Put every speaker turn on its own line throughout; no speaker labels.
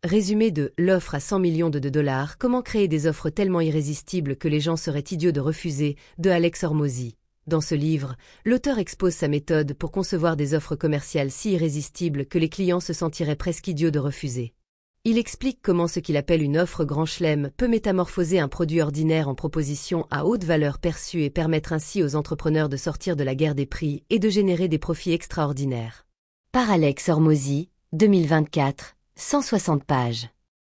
Résumé de L'offre à 100 millions de dollars, comment créer des offres tellement irrésistibles que les gens seraient idiots de refuser, de Alex Hormozi. Dans ce livre, l'auteur expose sa méthode pour concevoir des offres commerciales si irrésistibles que les clients se sentiraient presque idiots de refuser. Il explique comment ce qu'il appelle une offre grand chelem peut métamorphoser un produit ordinaire en proposition à haute valeur perçue et permettre ainsi aux entrepreneurs de sortir de la guerre des prix et de générer des profits extraordinaires.
Par Alex Hormozi, 2024, 160 pages.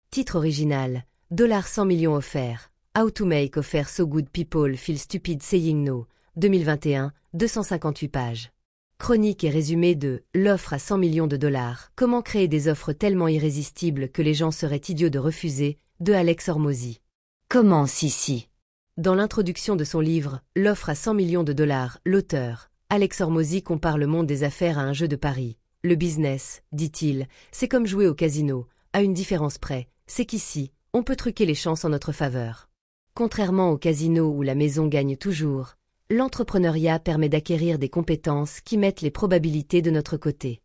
Titre original, $100 millions offerts. How to make offer so good people feel stupid saying no. 2021, 258 pages. Chronique et résumé de L'offre à 100 millions de dollars. Comment créer des offres tellement irrésistibles que les gens seraient idiots de refuser, de Alex Hormozi.
Commence ici.
Dans l'introduction de son livre, L'offre à 100 millions de dollars, l'auteur, Alex Hormozi compare le monde des affaires à un jeu de paris. Le business, dit-il, c'est comme jouer au casino, à une différence près, c'est qu'ici, on peut truquer les chances en notre faveur. Contrairement au casino où la maison gagne toujours, l'entrepreneuriat permet d'acquérir des compétences qui mettent les probabilités de notre côté.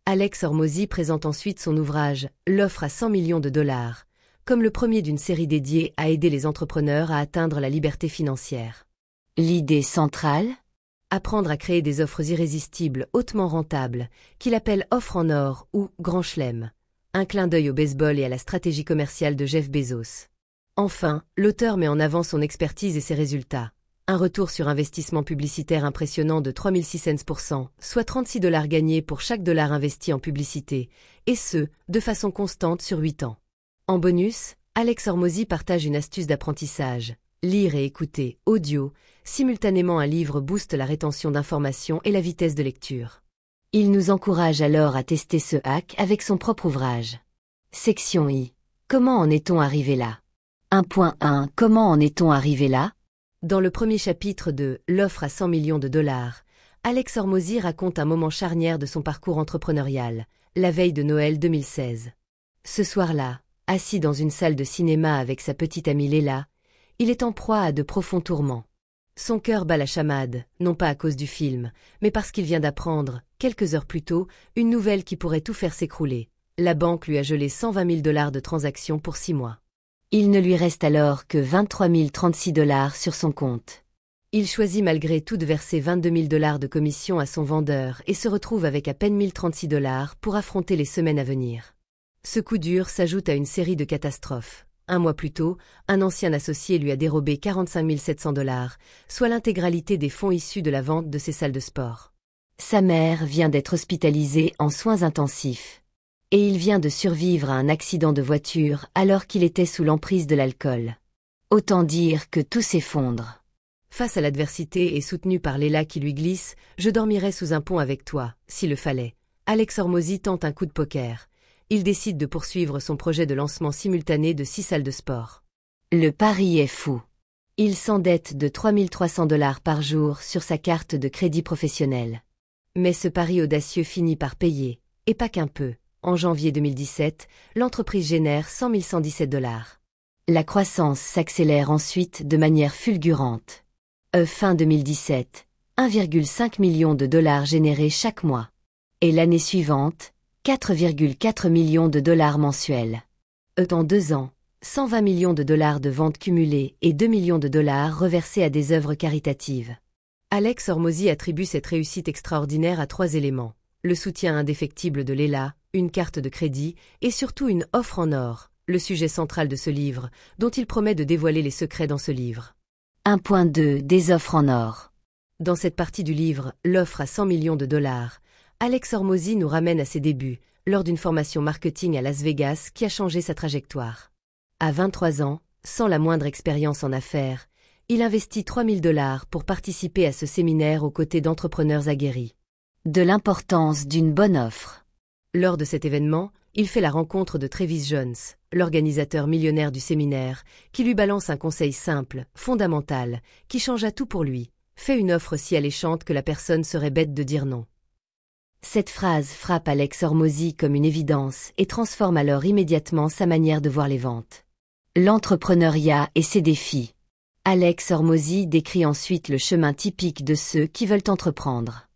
Alex Hormozi présente ensuite son ouvrage « L'offre à 100 millions de dollars » comme le premier d'une série dédiée à aider les entrepreneurs à atteindre la liberté financière.
L'idée centrale ?
Apprendre à créer des offres irrésistibles, hautement rentables, qu'il appelle « offre en or » ou « grand chelem ». Un clin d'œil au baseball et à la stratégie commerciale de Jeff Bezos. Enfin, l'auteur met en avant son expertise et ses résultats. Un retour sur investissement publicitaire impressionnant de 3600%, soit $36 gagnés pour chaque dollar investi en publicité, et ce, de façon constante sur 8 ans. En bonus, Alex Hormozi partage une astuce d'apprentissage. Lire et écouter, audio, simultanément un livre booste la rétention d'informations et la vitesse de lecture.
Il nous encourage alors à tester ce hack avec son propre ouvrage. Section I. Comment en est-on arrivé là ? 1.1. Comment en est-on arrivé là ?
Dans le premier chapitre de L'offre à 100 millions de dollars, Alex Hormozi raconte un moment charnière de son parcours entrepreneurial, la veille de Noël 2016. Ce soir-là, assis dans une salle de cinéma avec sa petite amie Léla, il est en proie à de profonds tourments. Son cœur bat la chamade, non pas à cause du film, mais parce qu'il vient d'apprendre, quelques heures plus tôt, une nouvelle qui pourrait tout faire s'écrouler. La banque lui a gelé $120 000 de transactions pour 6 mois.
Il ne lui reste alors que $23 036 sur son compte.
Il choisit malgré tout de verser $22 000 de commission à son vendeur et se retrouve avec à peine $1036 pour affronter les semaines à venir. Ce coup dur s'ajoute à une série de catastrophes. 1 mois plus tôt, un ancien associé lui a dérobé $45 700, soit l'intégralité des fonds issus de la vente de ses salles de sport.
Sa mère vient d'être hospitalisée en soins intensifs. Et il vient de survivre à un accident de voiture alors qu'il était sous l'emprise de l'alcool. Autant dire que tout s'effondre.
Face à l'adversité et soutenu par Léla qui lui glisse « Je dormirai sous un pont avec toi, s'il le fallait », Alex Hormozi tente un coup de poker. Il décide de poursuivre son projet de lancement simultané de 6 salles de sport.
Le pari est fou. Il s'endette de $3300 par jour sur sa carte de crédit professionnel.
Mais ce pari audacieux finit par payer, et pas qu'un peu. En janvier 2017, l'entreprise génère $100 117.
La croissance s'accélère ensuite de manière fulgurante. Fin 2017, 1,5 million de dollars générés chaque mois. Et l'année suivante, 4,4 millions de dollars mensuels. En 2 ans, 120 millions de dollars de ventes cumulées et 2 millions de dollars reversés à des œuvres caritatives. Alex Hormozi attribue cette réussite extraordinaire à 3 éléments. Le soutien indéfectible de Léla, une carte de crédit et surtout une offre en or, le sujet central de ce livre, dont il promet de dévoiler les secrets dans ce livre. 1.2. Des offres en or.
Dans cette partie du livre, L'offre à 100 millions de dollars, Alex Hormozi nous ramène à ses débuts, lors d'une formation marketing à Las Vegas qui a changé sa trajectoire. À 23 ans, sans la moindre expérience en affaires, il investit $3000 pour participer à ce séminaire aux côtés d'entrepreneurs aguerris.
De l'importance d'une bonne offre.
Lors de cet événement, il fait la rencontre de Travis Jones, l'organisateur millionnaire du séminaire, qui lui balance un conseil simple, fondamental, qui changea tout pour lui. Fais une offre si alléchante que la personne serait bête de dire non.
Cette phrase frappe Alex Hormozi comme une évidence et transforme alors immédiatement sa manière de voir les ventes. L'entrepreneuriat et ses défis. Alex Hormozi décrit ensuite le chemin typique de ceux qui veulent entreprendre.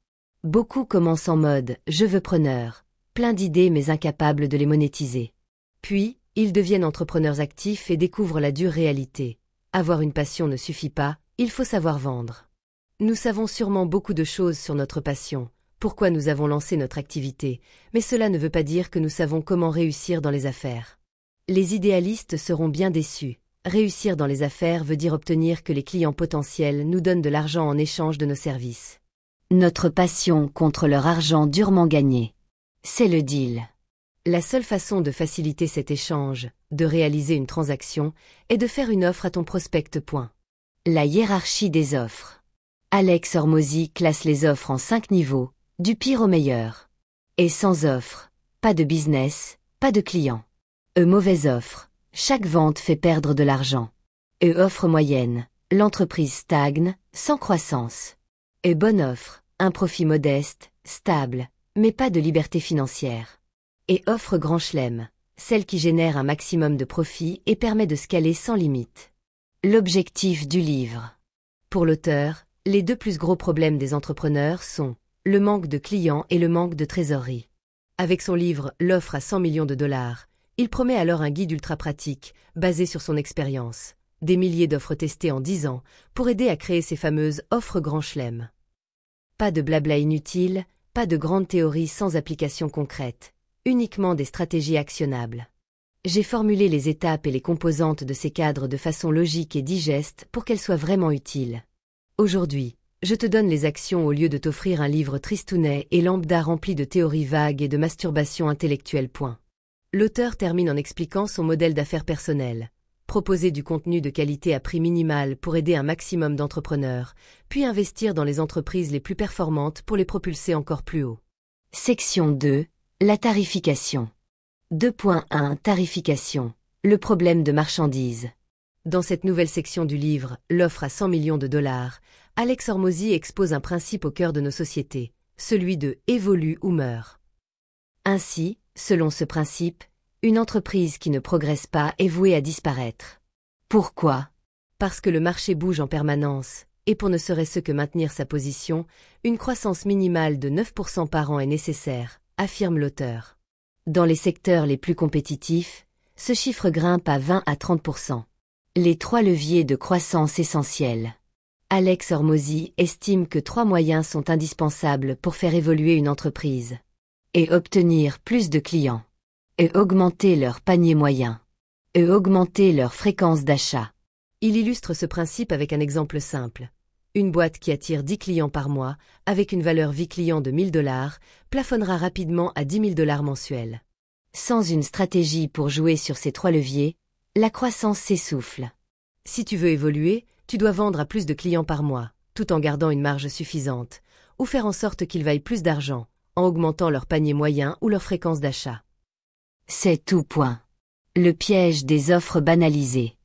Beaucoup commencent en mode « je veux preneur », plein d'idées mais incapables de les monétiser.
Puis, ils deviennent entrepreneurs actifs et découvrent la dure réalité. Avoir une passion ne suffit pas, il faut savoir vendre. Nous savons sûrement beaucoup de choses sur notre passion, pourquoi nous avons lancé notre activité, mais cela ne veut pas dire que nous savons comment réussir dans les affaires. Les idéalistes seront bien déçus. Réussir dans les affaires veut dire obtenir que les clients potentiels nous donnent de l'argent en échange de nos services.
Notre passion contre leur argent durement gagné. C'est le deal.
La seule façon de faciliter cet échange, de réaliser une transaction, est de faire une offre à ton prospect.
La hiérarchie des offres. Alex Hormozy classe les offres en 5 niveaux, du pire au meilleur. Et sans offre, pas de business, pas de client. Mauvaise offre, chaque vente fait perdre de l'argent. Offre moyenne, l'entreprise stagne, sans croissance. Bonne offre, un profit modeste, stable, mais pas de liberté financière. Offre grand chelem, celle qui génère un maximum de profit et permet de scaler sans limite. L'objectif du livre. Pour l'auteur, les 2 plus gros problèmes des entrepreneurs sont le manque de clients et le manque de trésorerie. Avec son livre « L'offre à 100 millions de dollars », il promet alors un guide ultra pratique, basé sur son expérience, des milliers d'offres testées en 10 ans, pour aider à créer ces fameuses offres grand chelem. Pas de blabla inutile, pas de grandes théories sans application concrète, uniquement des stratégies actionnables. J'ai formulé les étapes et les composantes de ces cadres de façon logique et digeste pour qu'elles soient vraiment utiles. Aujourd'hui, je te donne les actions au lieu de t'offrir un livre tristounet et lambda rempli de théories vagues et de masturbation intellectuelle. L'auteur termine en expliquant son modèle d'affaires personnel. Proposer du contenu de qualité à prix minimal pour aider un maximum d'entrepreneurs, puis investir dans les entreprises les plus performantes pour les propulser encore plus haut. Section 2. La tarification. 2.1 Tarification. Le problème de marchandises.
Dans cette nouvelle section du livre « L'offre à 100 millions de dollars », Alex Hormozy expose un principe au cœur de nos sociétés, celui de « évolue ou meurt ». Ainsi, selon ce principe, une entreprise qui ne progresse pas est vouée à disparaître. Pourquoi ? Parce que le marché bouge en permanence, et pour ne serait-ce que maintenir sa position, une croissance minimale de 9% par an est nécessaire, affirme l'auteur. Dans les secteurs les plus compétitifs, ce chiffre grimpe à 20 à 30%. Les 3 leviers de croissance essentiels. Alex Hormozy estime que 3 moyens sont indispensables pour faire évoluer une entreprise. Obtenir plus de clients. Augmenter leur panier moyen. Augmenter leur fréquence d'achat. Il illustre ce principe avec un exemple simple. Une boîte qui attire 10 clients par mois, avec une valeur vie client de 1000 $, plafonnera rapidement à 10 000 $ mensuels. Sans une stratégie pour jouer sur ces 3 leviers, la croissance s'essouffle. Si tu veux évoluer, tu dois vendre à plus de clients par mois, tout en gardant une marge suffisante, ou faire en sorte qu'ils vaillent plus d'argent, en augmentant leur panier moyen ou leur fréquence d'achat.
C'est tout. Le piège des offres banalisées.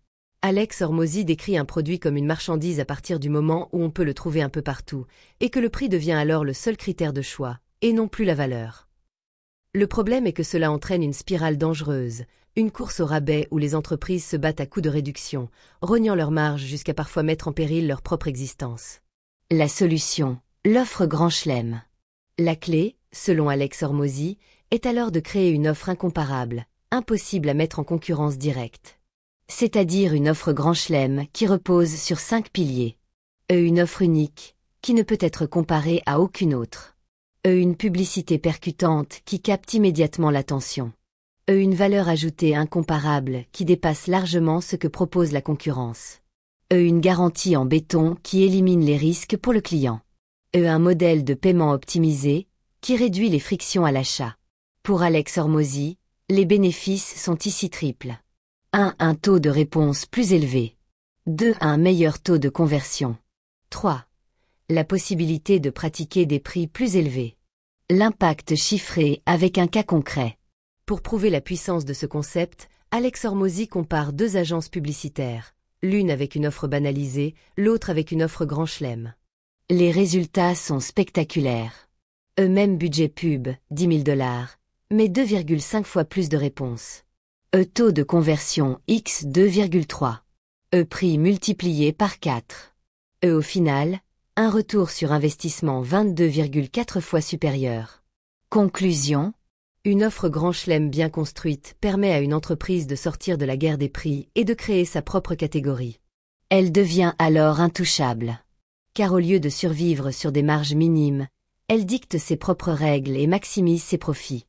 Alex Hormozy décrit un produit comme une marchandise à partir du moment où on peut le trouver un peu partout, et que le prix devient alors le seul critère de choix, et non plus la valeur. Le problème est que cela entraîne une spirale dangereuse, une course au rabais où les entreprises se battent à coups de réduction, rognant leurs marges jusqu'à parfois mettre en péril leur propre existence.
La solution, l'offre grand chelem.
La clé, selon Alex Hormozy, est alors de créer une offre incomparable, impossible à mettre en concurrence directe.
C'est-à-dire une offre grand chelem qui repose sur 5 piliers. Une offre unique, qui ne peut être comparée à aucune autre. Une publicité percutante qui capte immédiatement l'attention. Une valeur ajoutée incomparable qui dépasse largement ce que propose la concurrence. Une garantie en béton qui élimine les risques pour le client. Un modèle de paiement optimisé qui réduit les frictions à l'achat. Pour Alex Hormozy, les bénéfices sont ici triples. 1. Un taux de réponse plus élevé. 2. Un meilleur taux de conversion. 3. La possibilité de pratiquer des prix plus élevés. L'impact chiffré avec un cas concret.
Pour prouver la puissance de ce concept, Alex Hormozy compare 2 agences publicitaires, l'une avec une offre banalisée, l'autre avec une offre grand chelem.
Les résultats sont spectaculaires. Même budget pub, 10 000 $, mais 2,5 fois plus de réponses. Taux de conversion x 2,3. Prix multiplié par 4. Au final, un retour sur investissement 22,4 fois supérieur. Conclusion.
Une offre grand chelem bien construite permet à une entreprise de sortir de la guerre des prix et de créer sa propre catégorie.
Elle devient alors intouchable. Car au lieu de survivre sur des marges minimes, elle dicte ses propres règles et maximise ses profits.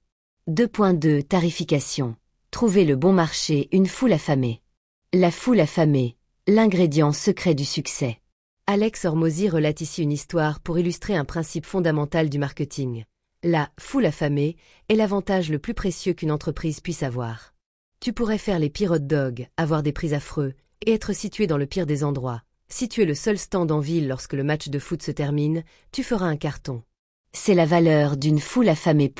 2.2 Tarification. Trouver le bon marché, une foule affamée. La foule affamée, l'ingrédient secret du succès.
Alex Hormozy relate ici une histoire pour illustrer un principe fondamental du marketing. La foule affamée est l'avantage le plus précieux qu'une entreprise puisse avoir. Tu pourrais faire les pires hot dogs, avoir des prix affreux, et être situé dans le pire des endroits. Si tu es le seul stand en ville lorsque le match de foot se termine, tu feras un carton.
C'est la valeur d'une foule affamée.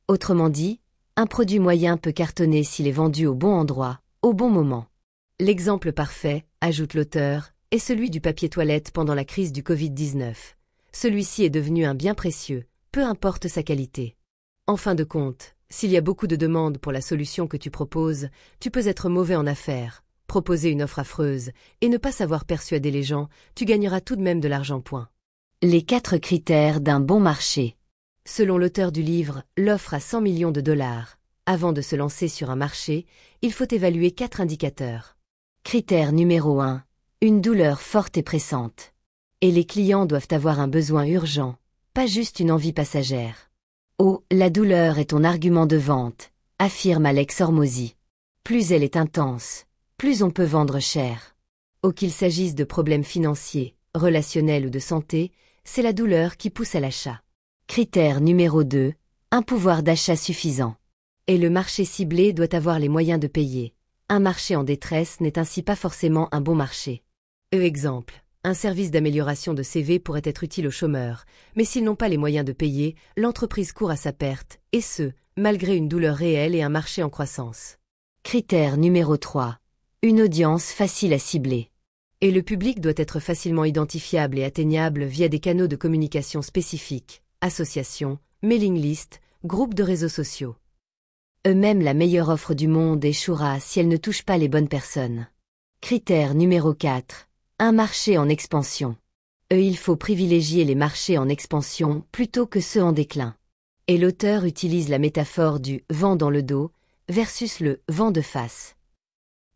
Autrement dit, un produit moyen peut cartonner s'il est vendu au bon endroit, au bon moment.
L'exemple parfait, ajoute l'auteur, est celui du papier toilette pendant la crise du Covid-19. Celui-ci est devenu un bien précieux, peu importe sa qualité. En fin de compte, s'il y a beaucoup de demandes pour la solution que tu proposes, tu peux être mauvais en affaires, proposer une offre affreuse, et ne pas savoir persuader les gens, tu gagneras tout de même de l'argent.
Les 4 critères d'un bon marché.
Selon l'auteur du livre « L'offre à 100 millions de dollars », avant de se lancer sur un marché, il faut évaluer 4 indicateurs.
Critère numéro 1. Une douleur forte et pressante. Et les clients doivent avoir un besoin urgent, pas juste une envie passagère. Oh, la douleur est ton argument de vente, affirme Alex Hormozy. Plus elle est intense, plus on peut vendre cher. Oh, qu'il s'agisse de problèmes financiers, relationnels ou de santé, c'est la douleur qui pousse à l'achat. Critère numéro 2. Un pouvoir d'achat suffisant.
Et le marché ciblé doit avoir les moyens de payer. Un marché en détresse n'est ainsi pas forcément un bon marché. Exemple. Un service d'amélioration de CV pourrait être utile aux chômeurs, mais s'ils n'ont pas les moyens de payer, l'entreprise court à sa perte, et ce, malgré une douleur réelle et un marché en croissance.
Critère numéro 3. Une audience facile à cibler.
Et le public doit être facilement identifiable et atteignable via des canaux de communication spécifiques, associations, mailing lists, groupes de réseaux sociaux.
Même la meilleure offre du monde échouera si elle ne touche pas les bonnes personnes. Critère numéro 4. Un marché en expansion. Il faut privilégier les marchés en expansion plutôt que ceux en déclin. Et l'auteur utilise la métaphore du « vent dans le dos » versus le « vent de face ».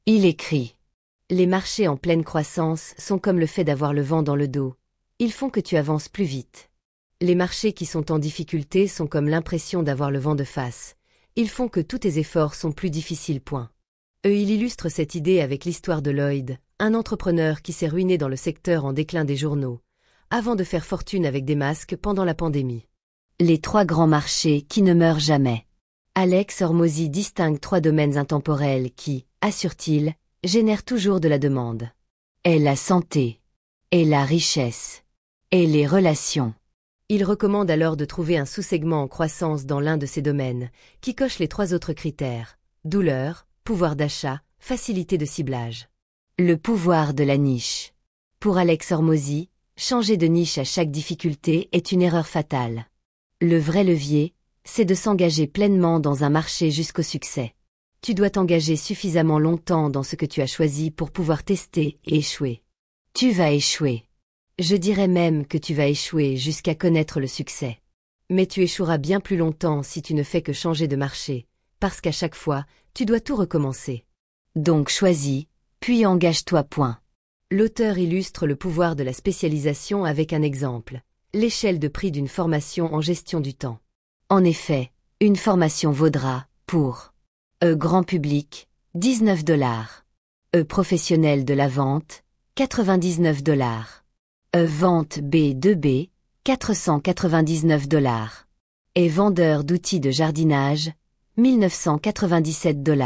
Il écrit « Les marchés en pleine croissance sont comme le fait d'avoir le vent dans le dos. Ils font que tu avances plus vite. Les marchés qui sont en difficulté sont comme l'impression d'avoir le vent de face. Ils font que tous tes efforts sont plus difficiles. » Il illustre cette idée avec l'histoire de Lloyd, un entrepreneur qui s'est ruiné dans le secteur en déclin des journaux, avant de faire fortune avec des masques pendant la pandémie. Les 3 grands marchés qui ne meurent jamais. Alex Hormozy distingue 3 domaines intemporels qui, assure-t-il, génèrent toujours de la demande. Et la santé, et la richesse, et les relations.
Il recommande alors de trouver un sous-segment en croissance dans l'un de ces domaines, qui coche les 3 autres critères, douleur, pouvoir d'achat, facilité de ciblage.
Le pouvoir de la niche. Pour Alex Hormozy, changer de niche à chaque difficulté est une erreur fatale. Le vrai levier, c'est de s'engager pleinement dans un marché jusqu'au succès. Tu dois t'engager suffisamment longtemps dans ce que tu as choisi pour pouvoir tester et échouer. Tu vas échouer. Je dirais même que tu vas échouer jusqu'à connaître le succès. Mais tu échoueras bien plus longtemps si tu ne fais que changer de marché, parce qu'à chaque fois, tu dois tout recommencer. Donc choisis, puis engage-toi.
L'auteur illustre le pouvoir de la spécialisation avec un exemple, l'échelle de prix d'une formation en gestion du temps.
En effet, une formation vaudra, pour grand public, 19 $. Professionnel de la vente, 99 $. Vente B2B, 499 $. Et vendeur d'outils de jardinage, 1997 $.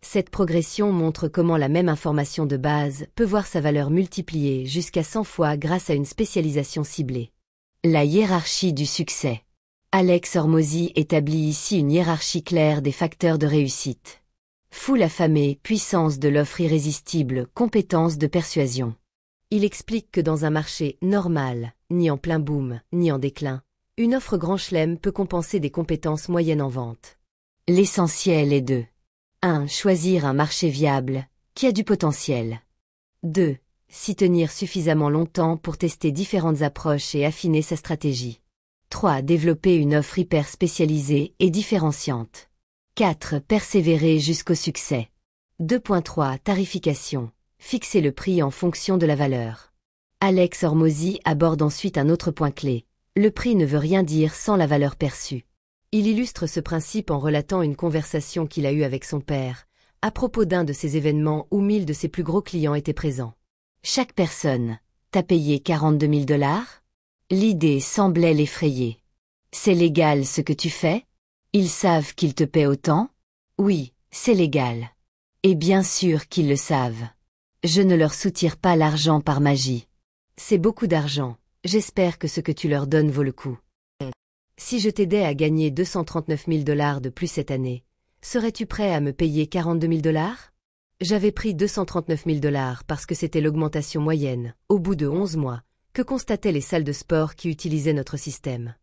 Cette progression montre comment la même information de base peut voir sa valeur multipliée jusqu'à 100 fois grâce à une spécialisation ciblée. La hiérarchie du succès. Alex Hormozy établit ici une hiérarchie claire des facteurs de réussite. Foule affamée, puissance de l'offre irrésistible, compétence de persuasion.
Il explique que dans un marché normal, ni en plein boom, ni en déclin, une offre grand chelem peut compenser des compétences moyennes en vente.
L'essentiel est de 1. Choisir un marché viable, qui a du potentiel. 2. S'y tenir suffisamment longtemps pour tester différentes approches et affiner sa stratégie. 3. Développer une offre hyper spécialisée et différenciante. 4. Persévérer jusqu'au succès. 2.3. Tarification. Fixer le prix en fonction de la valeur. Alex Hormozi aborde ensuite un autre point clé. Le prix ne veut rien dire sans la valeur perçue. Il illustre ce principe en relatant une conversation qu'il a eue avec son père, à propos d'un de ces événements où 1000 de ses plus gros clients étaient présents. Chaque personne t'a payé 42 000 $? L'idée semblait l'effrayer. C'est légal ce que tu fais? Ils savent qu'ils te paient autant? Oui, c'est légal. Et bien sûr qu'ils le savent. Je ne leur soutire pas l'argent par magie. C'est beaucoup d'argent. J'espère que ce que tu leur donnes vaut le coup. Si je t'aidais à gagner 239 000 $ de plus cette année, serais-tu prêt à me payer 42 000 $? J'avais pris 239 000 $ parce que c'était l'augmentation moyenne, au bout de 11 mois, que constataient les salles de sport qui utilisaient notre système.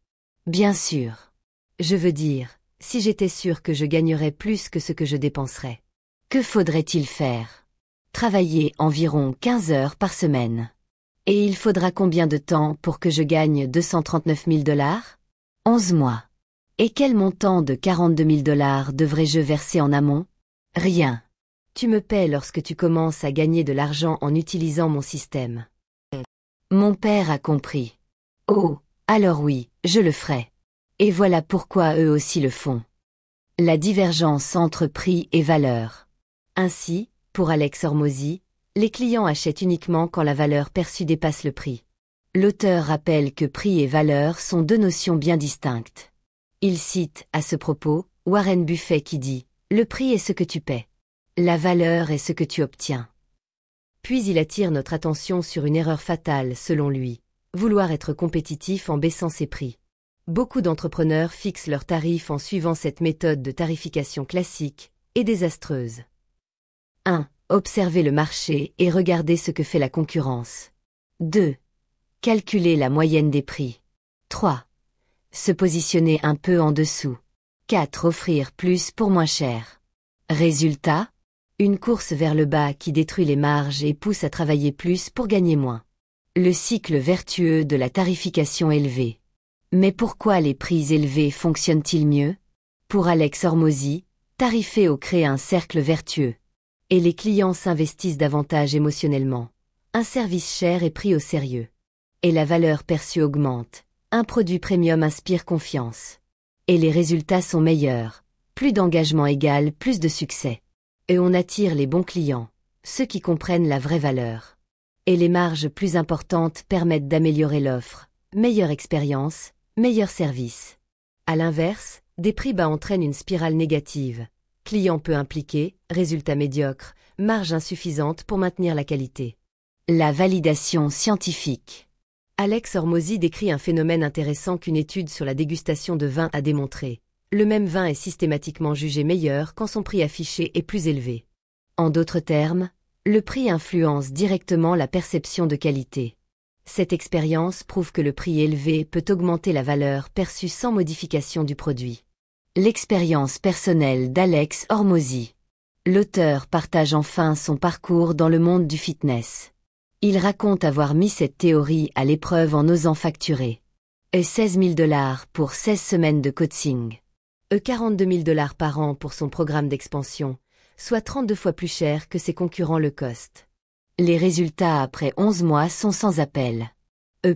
Bien sûr. Je veux dire, si j'étais sûr que je gagnerais plus que ce que je dépenserais. Que faudrait-il faire? Travailler environ 15 heures par semaine. Et il faudra combien de temps pour que je gagne 239 000 $? 11 mois. Et quel montant de 42 000 $ devrais-je verser en amont? Rien. Tu me paies lorsque tu commences à gagner de l'argent en utilisant mon système. Mon père a compris. Oh, alors oui, je le ferai. Et voilà pourquoi eux aussi le font. La divergence entre prix et valeur. Ainsi, pour Alex Hormozi, les clients achètent uniquement quand la valeur perçue dépasse le prix. L'auteur rappelle que prix et valeur sont deux notions bien distinctes. Il cite, à ce propos, Warren Buffett qui dit « Le prix est ce que tu paies. La valeur est ce que tu obtiens. » Puis il attire notre attention sur une erreur fatale, selon lui, vouloir être compétitif en baissant ses prix. Beaucoup d'entrepreneurs fixent leurs tarifs en suivant cette méthode de tarification classique et désastreuse. 1. Observer le marché et regarder ce que fait la concurrence. 2. Calculer la moyenne des prix. 3. Se positionner un peu en dessous. 4. Offrir plus pour moins cher. Résultat? Une course vers le bas qui détruit les marges et pousse à travailler plus pour gagner moins. Le cycle vertueux de la tarification élevée. Mais pourquoi les prix élevés fonctionnent-ils mieux? Pour Alex Hormozi, tarifer crée un cercle vertueux. Et les clients s'investissent davantage émotionnellement. Un service cher est pris au sérieux. Et la valeur perçue augmente. Un produit premium inspire confiance. Et les résultats sont meilleurs. Plus d'engagement égale plus de succès. Et on attire les bons clients, ceux qui comprennent la vraie valeur. Et les marges plus importantes permettent d'améliorer l'offre. Meilleure expérience, meilleur service. À l'inverse, des prix bas entraînent une spirale négative. Client peu impliqué, résultat médiocre, marge insuffisante pour maintenir la qualité. La validation scientifique. Alex Hormozi décrit un phénomène intéressant qu'une étude sur la dégustation de vin a démontré. Le même vin est systématiquement jugé meilleur quand son prix affiché est plus élevé. En d'autres termes, le prix influence directement la perception de qualité. Cette expérience prouve que le prix élevé peut augmenter la valeur perçue sans modification du produit. L'expérience personnelle d'Alex Hormozi. L'auteur partage enfin son parcours dans le monde du fitness. Il raconte avoir mis cette théorie à l'épreuve en osant facturer 16 000 $ pour 16 semaines de coaching, 42 000 $ par an pour son programme d'expansion, soit 32 fois plus cher que ses concurrents low cost. Les résultats après 11 mois sont sans appel.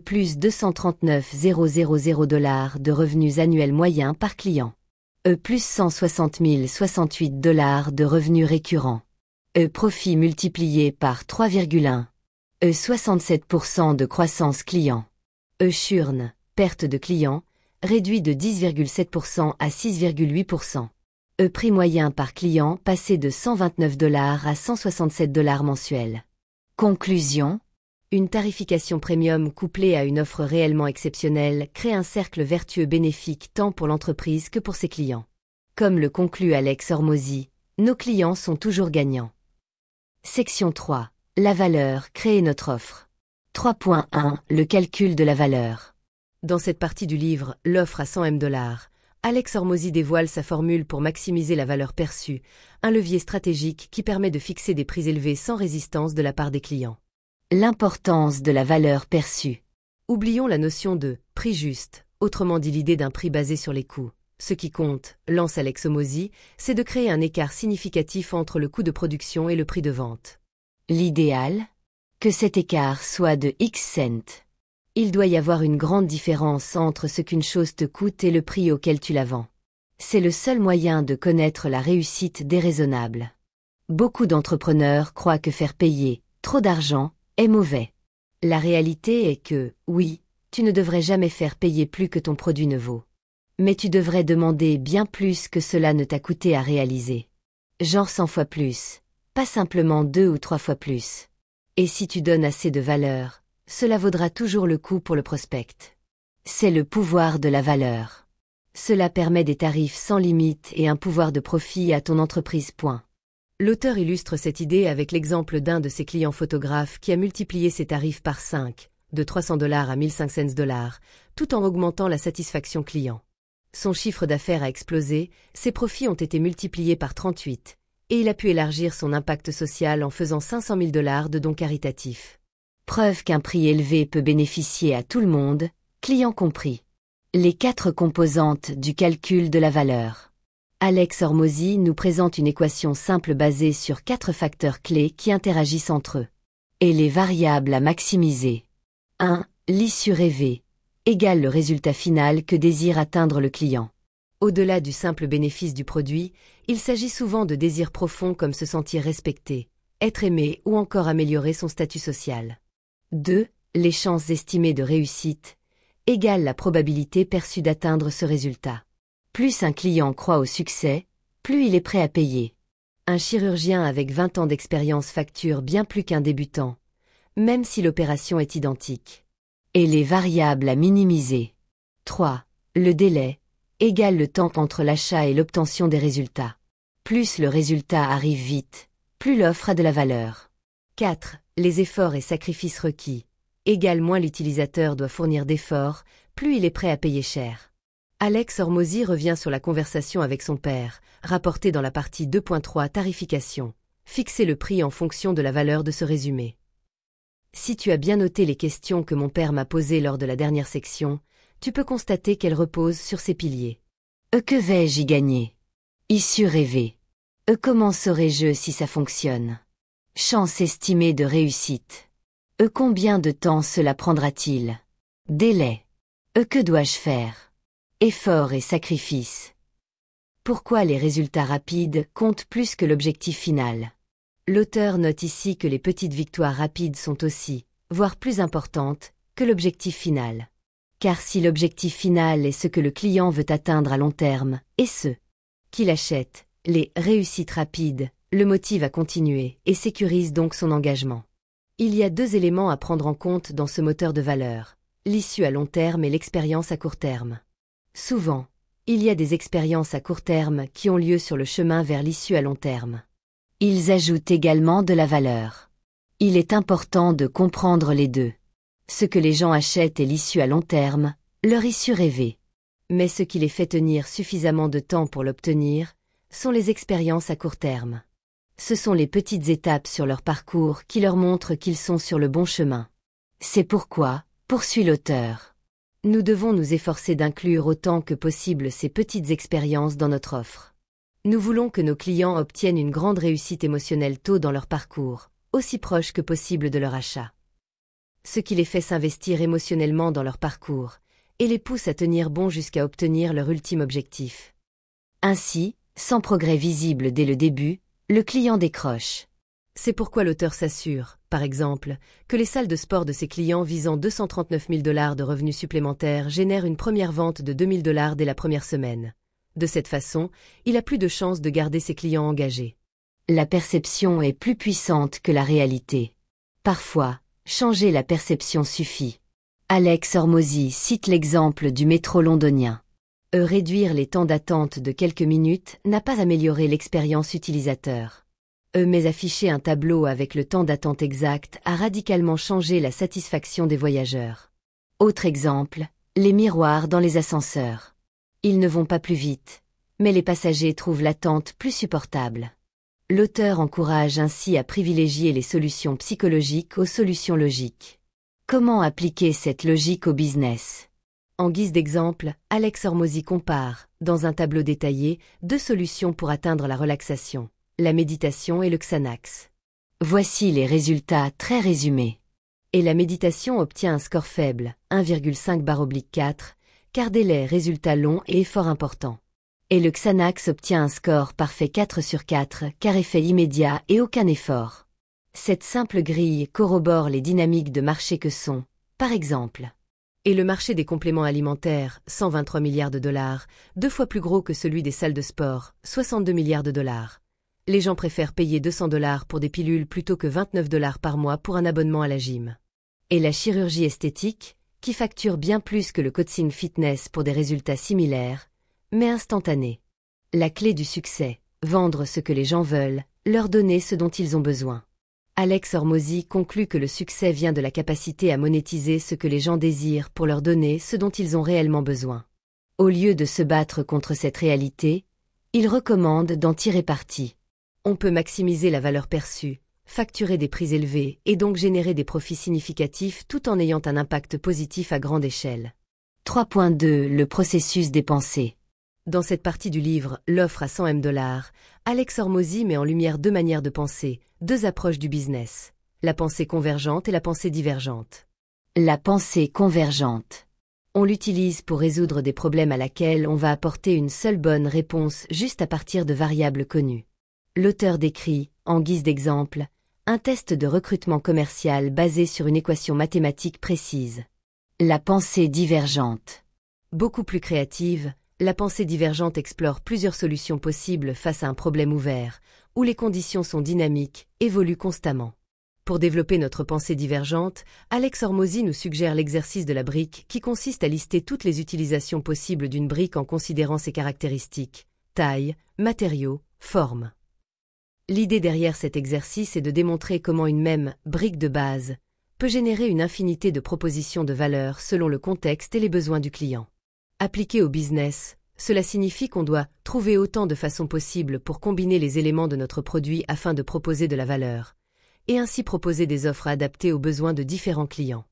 Plus 239 000 $ de revenus annuels moyens par client. Plus 160 068 $ de revenus récurrents. Profit multiplié par 3,1. 67% de croissance client. Churn, perte de clients, réduit de 10,7% à 6,8%. Prix moyen par client passé de 129 $ à 167 $ mensuels. Conclusion. Une tarification premium couplée à une offre réellement exceptionnelle crée un cercle vertueux bénéfique tant pour l'entreprise que pour ses clients. Comme le conclut Alex Hormozi, nos clients sont toujours gagnants. Section 3. La valeur, créer notre offre. 3.1. Le calcul de la valeur. Dans cette partie du livre, l'offre à 100 $, Alex Hormozi dévoile sa formule pour maximiser la valeur perçue, un levier stratégique qui permet de fixer des prix élevés sans résistance de la part des clients. L'importance de la valeur perçue. Oublions la notion de « prix juste »
autrement dit l'idée d'un prix basé sur les coûts. Ce qui compte, lance Alex Hormozi, c'est de créer un écart significatif entre le coût de production et le prix de vente.
L'idéal? Que cet écart soit de X cents. Il doit y avoir une grande différence entre ce qu'une chose te coûte et le prix auquel tu la vends. C'est le seul moyen de connaître la réussite déraisonnable. Beaucoup d'entrepreneurs croient que faire payer trop d'argent est mauvais. La réalité est que, oui, tu ne devrais jamais faire payer plus que ton produit ne vaut. Mais tu devrais demander bien plus que cela ne t'a coûté à réaliser. Genre 100 fois plus, pas simplement 2 ou 3 fois plus. Et si tu donnes assez de valeur, cela vaudra toujours le coup pour le prospect. C'est le pouvoir de la valeur. Cela permet des tarifs sans limite et un pouvoir de profit à ton entreprise.
L'auteur illustre cette idée avec l'exemple d'un de ses clients photographes qui a multiplié ses tarifs par 5, de $300 à $1,500, tout en augmentant la satisfaction client. Son chiffre d'affaires a explosé, ses profits ont été multipliés par 38, et il a pu élargir son impact social en faisant $500 000 de dons caritatifs.
Preuve qu'un prix élevé peut bénéficier à tout le monde, client compris. Les 4 composantes du calcul de la valeur. Alex Hormozi nous présente une équation simple basée sur 4 facteurs clés qui interagissent entre eux. Et les variables à maximiser. 1. L'issue rêvée, égale le résultat final que désire atteindre le client.
Au-delà du simple bénéfice du produit, il s'agit souvent de désirs profonds comme se sentir respecté, être aimé ou encore améliorer son statut social. 2. Les chances estimées de réussite, égale la probabilité perçue d'atteindre ce résultat. Plus un client croit au succès, plus il est prêt à payer. Un chirurgien avec 20 ans d'expérience facture bien plus qu'un débutant, même si l'opération est identique.
Et les variables à minimiser. 3. Le délai, égale le temps entre l'achat et l'obtention des résultats. Plus le résultat arrive vite, plus l'offre a de la valeur.
4. Les efforts et sacrifices requis, égale moins l'utilisateur doit fournir d'efforts, plus il est prêt à payer cher. Alex Hormozi revient sur la conversation avec son père, rapportée dans la partie 2.3 tarification. Fixer le prix en fonction de la valeur de ce résumé. Si tu as bien noté les questions que mon père m'a posées lors de la dernière section, tu peux constater qu'elles reposent sur ces piliers.
Que vais-je y gagner? Issue rêvée. Comment saurai-je si ça fonctionne? Chance estimée de réussite. Combien de temps cela prendra-t-il? Délai. Que dois-je faire? Effort et sacrifice. Pourquoi les résultats rapides comptent plus que l'objectif final?
L'auteur note ici que les petites victoires rapides sont aussi, voire plus importantes, que l'objectif final.
Car si l'objectif final est ce que le client veut atteindre à long terme, et ce
qu'il achète, les réussites rapides, le motivent à continuer et sécurisent donc son engagement. Il y a 2 éléments à prendre en compte dans ce moteur de valeur, l'issue à long terme et l'expérience à court terme. Souvent, il y a des expériences à court terme qui ont lieu sur le chemin vers l'issue à long terme.
Ils ajoutent également de la valeur. Il est important de comprendre les deux. Ce que les gens achètent est l'issue à long terme, leur issue rêvée.
Mais ce qui les fait tenir suffisamment de temps pour l'obtenir, sont les expériences à court terme. Ce sont les petites étapes sur leur parcours qui leur montrent qu'ils sont sur le bon chemin.
C'est pourquoi, poursuit l'auteur,
nous devons nous efforcer d'inclure autant que possible ces petites expériences dans notre offre. Nous voulons que nos clients obtiennent une grande réussite émotionnelle tôt dans leur parcours, aussi proche que possible de leur achat. Ce qui les fait s'investir émotionnellement dans leur parcours, et les pousse à tenir bon jusqu'à obtenir leur ultime objectif.
Ainsi, sans progrès visible dès le début, le client décroche.
C'est pourquoi l'auteur s'assure, par exemple, que les salles de sport de ses clients visant $239 000 de revenus supplémentaires génèrent une première vente de $2 000 dès la première semaine. De cette façon, il a plus de chances de garder ses clients engagés.
La perception est plus puissante que la réalité. Parfois, changer la perception suffit. Alex Hormozi cite l'exemple du métro londonien.
Réduire les temps d'attente de quelques minutes n'a pas amélioré l'expérience utilisateur. Mais afficher un tableau avec le temps d'attente exact a radicalement changé la satisfaction des voyageurs.
Autre exemple, les miroirs dans les ascenseurs. Ils ne vont pas plus vite, mais les passagers trouvent l'attente plus supportable. L'auteur encourage ainsi à privilégier les solutions psychologiques aux solutions logiques. Comment appliquer cette logique au business?
En guise d'exemple, Alex Hormozy compare, dans un tableau détaillé, 2 solutions pour atteindre la relaxation, la méditation et le Xanax.
Voici les résultats très résumés.
Et la méditation obtient un score faible, 1,5/4, car délai, résultat long et effort important.
Et le Xanax obtient un score parfait 4/4, car effet immédiat et aucun effort.
Cette simple grille corrobore les dynamiques de marché que sont, par exemple, et le marché des compléments alimentaires, 123 milliards de dollars, 2 fois plus gros que celui des salles de sport, 62 milliards de dollars. Les gens préfèrent payer 200 dollars pour des pilules plutôt que 29 dollars par mois pour un abonnement à la gym. Et la chirurgie esthétique, qui facture bien plus que le coaching fitness pour des résultats similaires, mais instantanés. La clé du succès, vendre ce que les gens veulent, leur donner ce dont ils ont besoin. Alex Hormozy conclut que le succès vient de la capacité à monétiser ce que les gens désirent pour leur donner ce dont ils ont réellement besoin.
Au lieu de se battre contre cette réalité, il recommande d'en tirer parti.
On peut maximiser la valeur perçue, facturer des prix élevés et donc générer des profits significatifs tout en ayant un impact positif à grande échelle.
3.2 Le processus des pensées.
Dans cette partie du livre « L'offre à 100 M $, Alex Hormozy met en lumière 2 manières de penser, 2 approches du business, la pensée convergente et la pensée divergente.
La pensée convergente.
On l'utilise pour résoudre des problèmes à laquelle on va apporter une seule bonne réponse juste à partir de variables connues. L'auteur décrit, en guise d'exemple, un test de recrutement commercial basé sur une équation mathématique précise.
La pensée divergente.
Beaucoup plus créative, la pensée divergente explore plusieurs solutions possibles face à un problème ouvert, où les conditions sont dynamiques, évoluent constamment. Pour développer notre pensée divergente, Alex Hormozy nous suggère l'exercice de la brique qui consiste à lister toutes les utilisations possibles d'une brique en considérant ses caractéristiques, taille, matériaux, forme. L'idée derrière cet exercice est de démontrer comment une même brique de base peut générer une infinité de propositions de valeur selon le contexte et les besoins du client. Appliqué au business, cela signifie qu'on doit trouver autant de façons possibles pour combiner les éléments de notre produit afin de proposer de la valeur, et ainsi proposer des offres adaptées aux besoins de différents clients.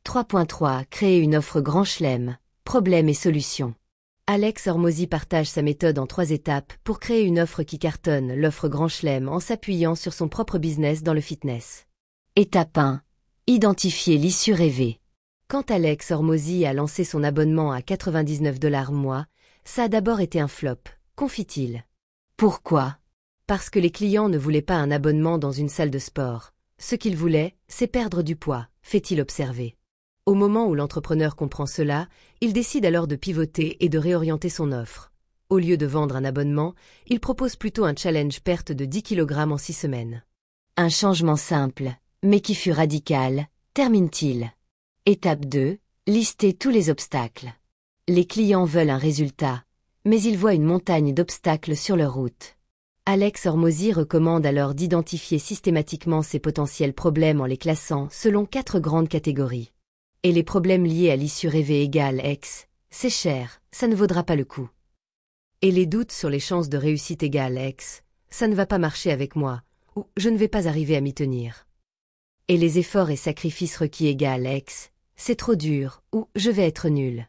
3.3 Créer une offre grand chelem, problèmes et solutions.
Alex Hormozy partage sa méthode en 3 étapes pour créer une offre qui cartonne, l'offre grand chelem en s'appuyant sur son propre business dans le fitness.
Étape 1. Identifier l'issue rêvée.
Quand Alex Hormozy a lancé son abonnement à 99 $ mois, ça a d'abord été un flop, confie-t-il.
Pourquoi ?
Parce que les clients ne voulaient pas un abonnement dans une salle de sport. Ce qu'ils voulaient, c'est perdre du poids, fait-il observer. Au moment où l'entrepreneur comprend cela, il décide alors de pivoter et de réorienter son offre. Au lieu de vendre un abonnement, il propose plutôt un challenge perte de 10 kg en 6 semaines.
Un changement simple, mais qui fut radical, termine-t-il. Étape 2. Lister tous les obstacles. Les clients veulent un résultat, mais ils voient une montagne d'obstacles sur leur route.
Alex Hormozy recommande alors d'identifier systématiquement ces potentiels problèmes en les classant selon 4 grandes catégories. Et les problèmes liés à l'issue rêvée égale X, c'est cher, ça ne vaudra pas le coup. Et les doutes sur les chances de réussite égale X, ça ne va pas marcher avec moi, ou je ne vais pas arriver à m'y tenir. Et les efforts et sacrifices requis égale X, c'est trop dur, ou je vais être nul.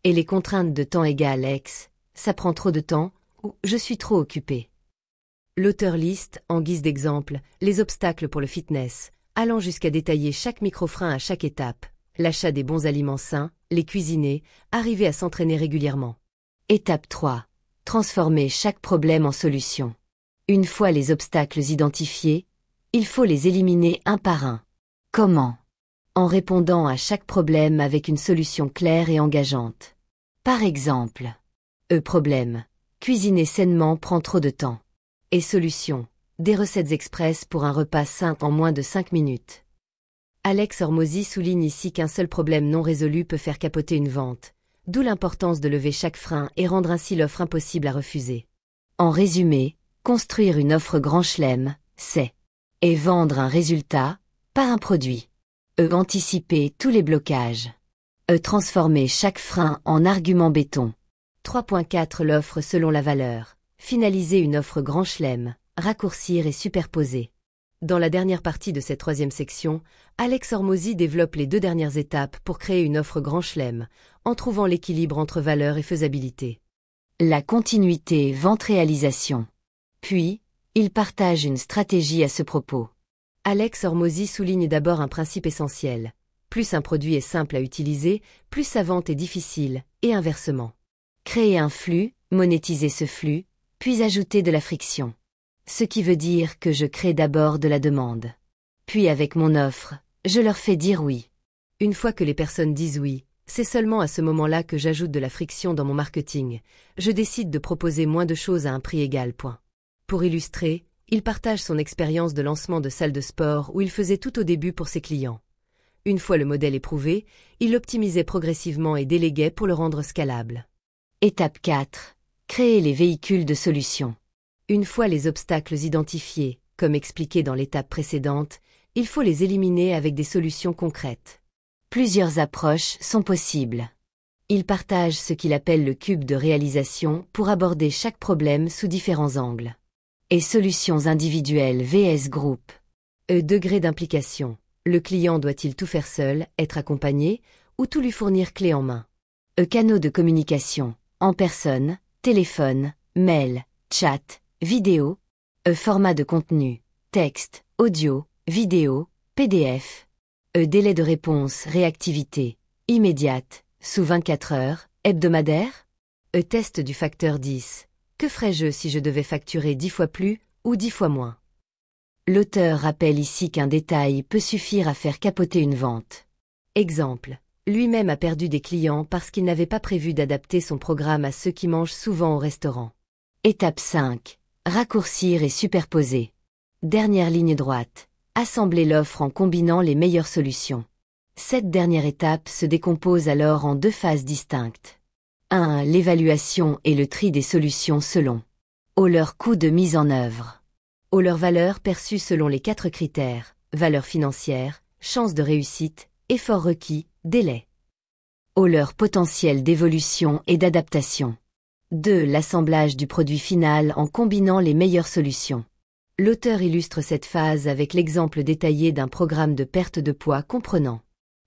Et les contraintes de temps égale X, ça prend trop de temps, ou je suis trop occupé. L'auteur liste, en guise d'exemple, les obstacles pour le fitness, allant jusqu'à détailler chaque micro-frein à chaque étape, l'achat des bons aliments sains, les cuisiner, arriver à s'entraîner régulièrement.
Étape 3. Transformer chaque problème en solution. Une fois les obstacles identifiés, il faut les éliminer un par un. Comment ? En répondant à chaque problème avec une solution claire et engageante. Par exemple, problème. Cuisiner sainement prend trop de temps.
Et solution. Des recettes express pour un repas sain en moins de 5 minutes. Alex Hormozy souligne ici qu'un seul problème non résolu peut faire capoter une vente, d'où l'importance de lever chaque frein et rendre ainsi l'offre impossible à refuser.
En résumé, construire une offre grand chelem, c'est et vendre un résultat, pas un produit. Anticiper tous les blocages. Transformer chaque frein en argument béton.
3.4 L'offre selon la valeur. Finaliser une offre grand chelem, raccourcir et superposer. Dans la dernière partie de cette troisième section, Alex Hormozy développe les 2 dernières étapes pour créer une offre grand chelem, en trouvant l'équilibre entre valeur et faisabilité.
La continuité vente-réalisation. Puis, il partage une stratégie à ce propos.
Alex Hormozy souligne d'abord un principe essentiel. Plus un produit est simple à utiliser, plus sa vente est difficile, et inversement.
Créer un flux, monétiser ce flux, puis ajouter de la friction. Ce qui veut dire que je crée d'abord de la demande. Puis avec mon offre, je leur fais dire oui.
Une fois que les personnes disent oui, c'est seulement à ce moment-là que j'ajoute de la friction dans mon marketing. Je décide de proposer moins de choses à un prix égal. Point. Pour illustrer, il partage son expérience de lancement de salle de sport où il faisait tout au début pour ses clients. Une fois le modèle éprouvé, il l'optimisait progressivement et déléguait pour le rendre scalable.
Étape 4. Créer les véhicules de solutions.
Une fois les obstacles identifiés, comme expliqué dans l'étape précédente, il faut les éliminer avec des solutions concrètes.
Plusieurs approches sont possibles. Il partage ce qu'il appelle le cube de réalisation pour aborder chaque problème sous différents angles. Et solutions individuelles vs groupe.
Degré d'implication. Le client doit-il tout faire seul, être accompagné, ou tout lui fournir clé en main?
Canaux de communication. En personne, téléphone, mail, chat, vidéo. Format de contenu. Texte, audio, vidéo, PDF. Délai de réponse, réactivité. Immédiate, sous 24 heures, hebdomadaire.
Test du facteur 10. Que ferais-je si je devais facturer 10 fois plus ou 10 fois moins?
L'auteur rappelle ici qu'un détail peut suffire à faire capoter une vente.
Exemple. Lui-même a perdu des clients parce qu'il n'avait pas prévu d'adapter son programme à ceux qui mangent souvent au restaurant.
Étape 5. Raccourcir et superposer. Dernière ligne droite. Assembler l'offre en combinant les meilleures solutions. Cette dernière étape se décompose alors en 2 phases distinctes. 1. L'évaluation et le tri des solutions selon leur coût de mise en œuvre.
Leur valeur perçue selon les 4 critères, valeur financière, chance de réussite, effort requis, délai.
Leur potentiel d'évolution et d'adaptation. 2. L'assemblage du produit final en combinant les meilleures solutions.
L'auteur illustre cette phase avec l'exemple détaillé d'un programme de perte de poids comprenant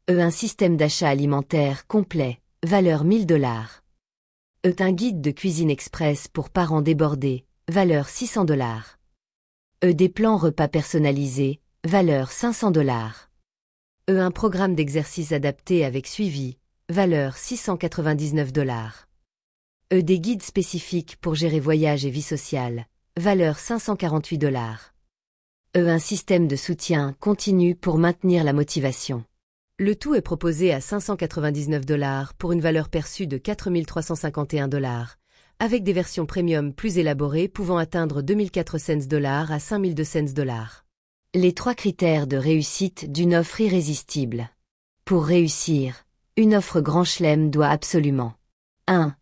un système d'achat alimentaire complet, valeur $1000. Un guide de cuisine express pour parents débordés, valeur $600. Des plans repas personnalisés, valeur $500. Un programme d'exercice adapté avec suivi, valeur $699. Des guides spécifiques pour gérer voyage et vie sociale, valeur $548. Un système de soutien continu pour maintenir la motivation. Le tout est proposé à $599 pour une valeur perçue de $4351, avec des versions premium plus élaborées pouvant atteindre $2400 à $5200.
Les 3 critères de réussite d'une offre irrésistible. Pour réussir, une offre grand chelem doit absolument 1.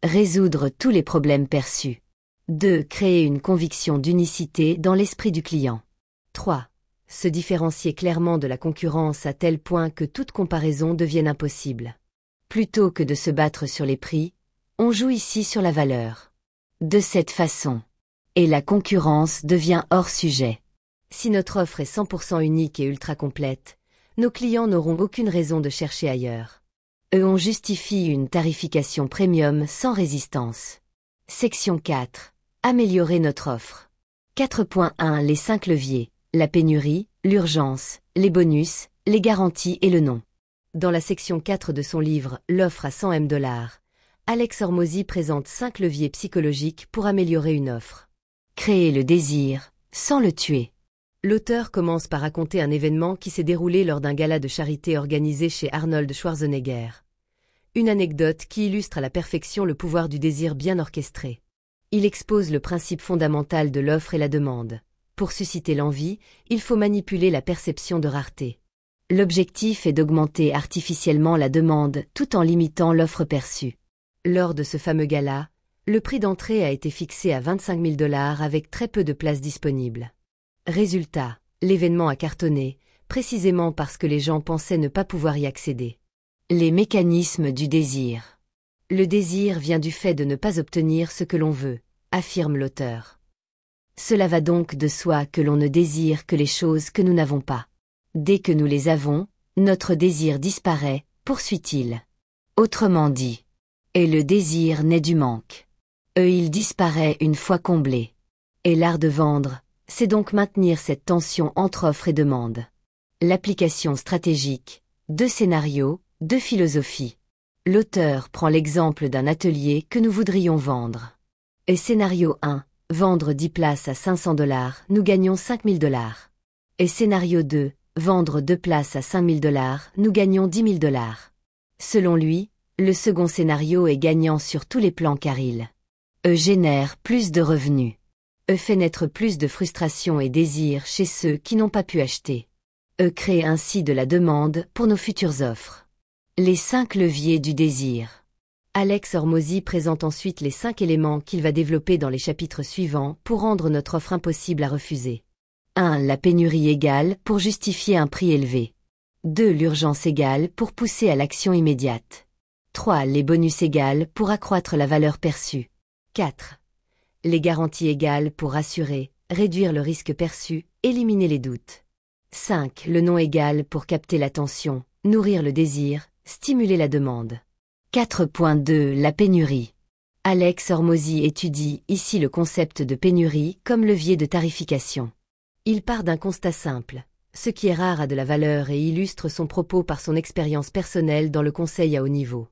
Résoudre tous les problèmes perçus. 2. Créer une conviction d'unicité dans l'esprit du client. 3. Se différencier clairement de la concurrence à tel point que toute comparaison devienne impossible. Plutôt que de se battre sur les prix, on joue ici sur la valeur. De cette façon, et la concurrence devient hors sujet.
Si notre offre est 100% unique et ultra complète, nos clients n'auront aucune raison de chercher ailleurs.
On justifie une tarification premium sans résistance. Section 4. Améliorer notre offre. 4.1 Les 5 leviers. La pénurie, l'urgence, les bonus, les garanties et le nom.
Dans la section 4 de son livre « L'offre à 100 $, Alex Hormozy présente 5 leviers psychologiques pour améliorer une offre.
Créer le désir, sans le tuer.
L'auteur commence par raconter un événement qui s'est déroulé lors d'un gala de charité organisé chez Arnold Schwarzenegger. Une anecdote qui illustre à la perfection le pouvoir du désir bien orchestré. Il expose le principe fondamental de l'offre et la demande. Pour susciter l'envie, il faut manipuler la perception de rareté.
L'objectif est d'augmenter artificiellement la demande tout en limitant l'offre perçue.
Lors de ce fameux gala, le prix d'entrée a été fixé à $25 000 avec très peu de places disponibles. Résultat, l'événement a cartonné, précisément parce que les gens pensaient ne pas pouvoir y accéder.
Les mécanismes du désir.
Le désir vient du fait de ne pas obtenir ce que l'on veut, affirme l'auteur.
Cela va donc de soi que l'on ne désire que les choses que nous n'avons pas. Dès que nous les avons, notre désir disparaît, poursuit-il. Autrement dit. Et le désir naît du manque. Il disparaît une fois comblé. Et l'art de vendre, c'est donc maintenir cette tension entre offre et demande. L'application stratégique, 2 scénarios, 2 philosophies. L'auteur prend l'exemple d'un atelier que nous voudrions vendre. Et scénario 1, vendre 10 places à $500, nous gagnons $5000. Et scénario 2, vendre 2 places à $5000, nous gagnons $10 000. Selon lui, le second scénario est gagnant sur tous les plans car il génère plus de revenus, fait naître plus de frustration et désir chez ceux qui n'ont pas pu acheter, crée ainsi de la demande pour nos futures offres. Les 5 leviers du désir. Alex Hormozy présente ensuite les 5 éléments qu'il va développer dans les chapitres suivants pour rendre notre offre impossible à refuser. 1. La pénurie égale pour justifier un prix élevé. 2. L'urgence égale pour pousser à l'action immédiate. 3. Les bonus égales pour accroître la valeur perçue. 4. Les garanties égales pour rassurer, réduire le risque perçu, éliminer les doutes. 5. Le non égal pour capter l'attention, nourrir le désir, stimuler la demande. 4.2 La pénurie. Alex Hormozy étudie ici le concept de pénurie comme levier de tarification. Il part d'un constat simple. Ce qui est rare a de la valeur et illustre son propos par son expérience personnelle dans le conseil à haut niveau.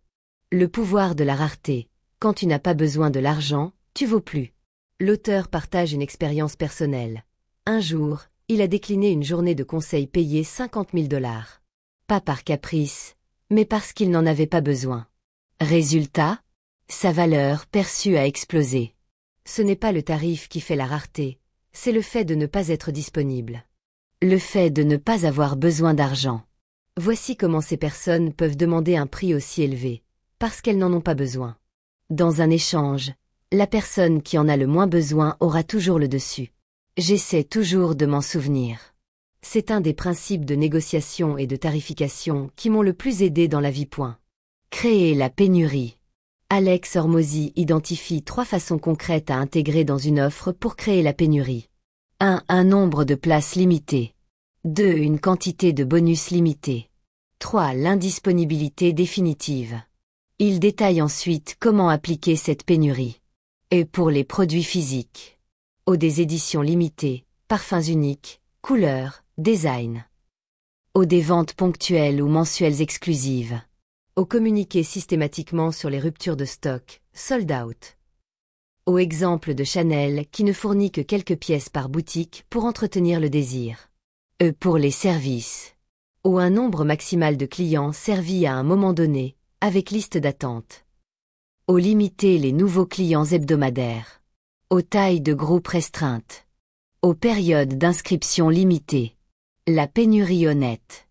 Le pouvoir de la rareté. Quand tu n'as pas besoin de l'argent, tu vaux plus. L'auteur partage une expérience personnelle. Un jour, il a décliné une journée de conseil payée $50 000. Pas par caprice, mais parce qu'il n'en avait pas besoin. Résultat, sa valeur perçue a explosé. Ce n'est pas le tarif qui fait la rareté, c'est le fait de ne pas être disponible. Le fait de ne pas avoir besoin d'argent. Voici comment ces personnes peuvent demander un prix aussi élevé. Parce qu'elles n'en ont pas besoin. Dans un échange, la personne qui en a le moins besoin aura toujours le dessus. J'essaie toujours de m'en souvenir. C'est un des principes de négociation et de tarification qui m'ont le plus aidé dans la vie. Créer la pénurie. Alex Hormozy identifie 3 façons concrètes à intégrer dans une offre pour créer la pénurie. 1. Un nombre de places limité. 2. Une quantité de bonus limitée. 3. L'indisponibilité définitive. Il détaille ensuite comment appliquer cette pénurie. Et pour les produits physiques. Des éditions limitées, parfums uniques, couleurs, design. Des ventes ponctuelles ou mensuelles exclusives. Communiquer systématiquement sur les ruptures de stock, sold out. Exemple de Chanel qui ne fournit que quelques pièces par boutique pour entretenir le désir. Pour les services. Un nombre maximal de clients servis à un moment donné, avec liste d'attente. Limiter les nouveaux clients hebdomadaires. Tailles de groupe restreintes. Périodes d'inscription limitées. La pénurie honnête.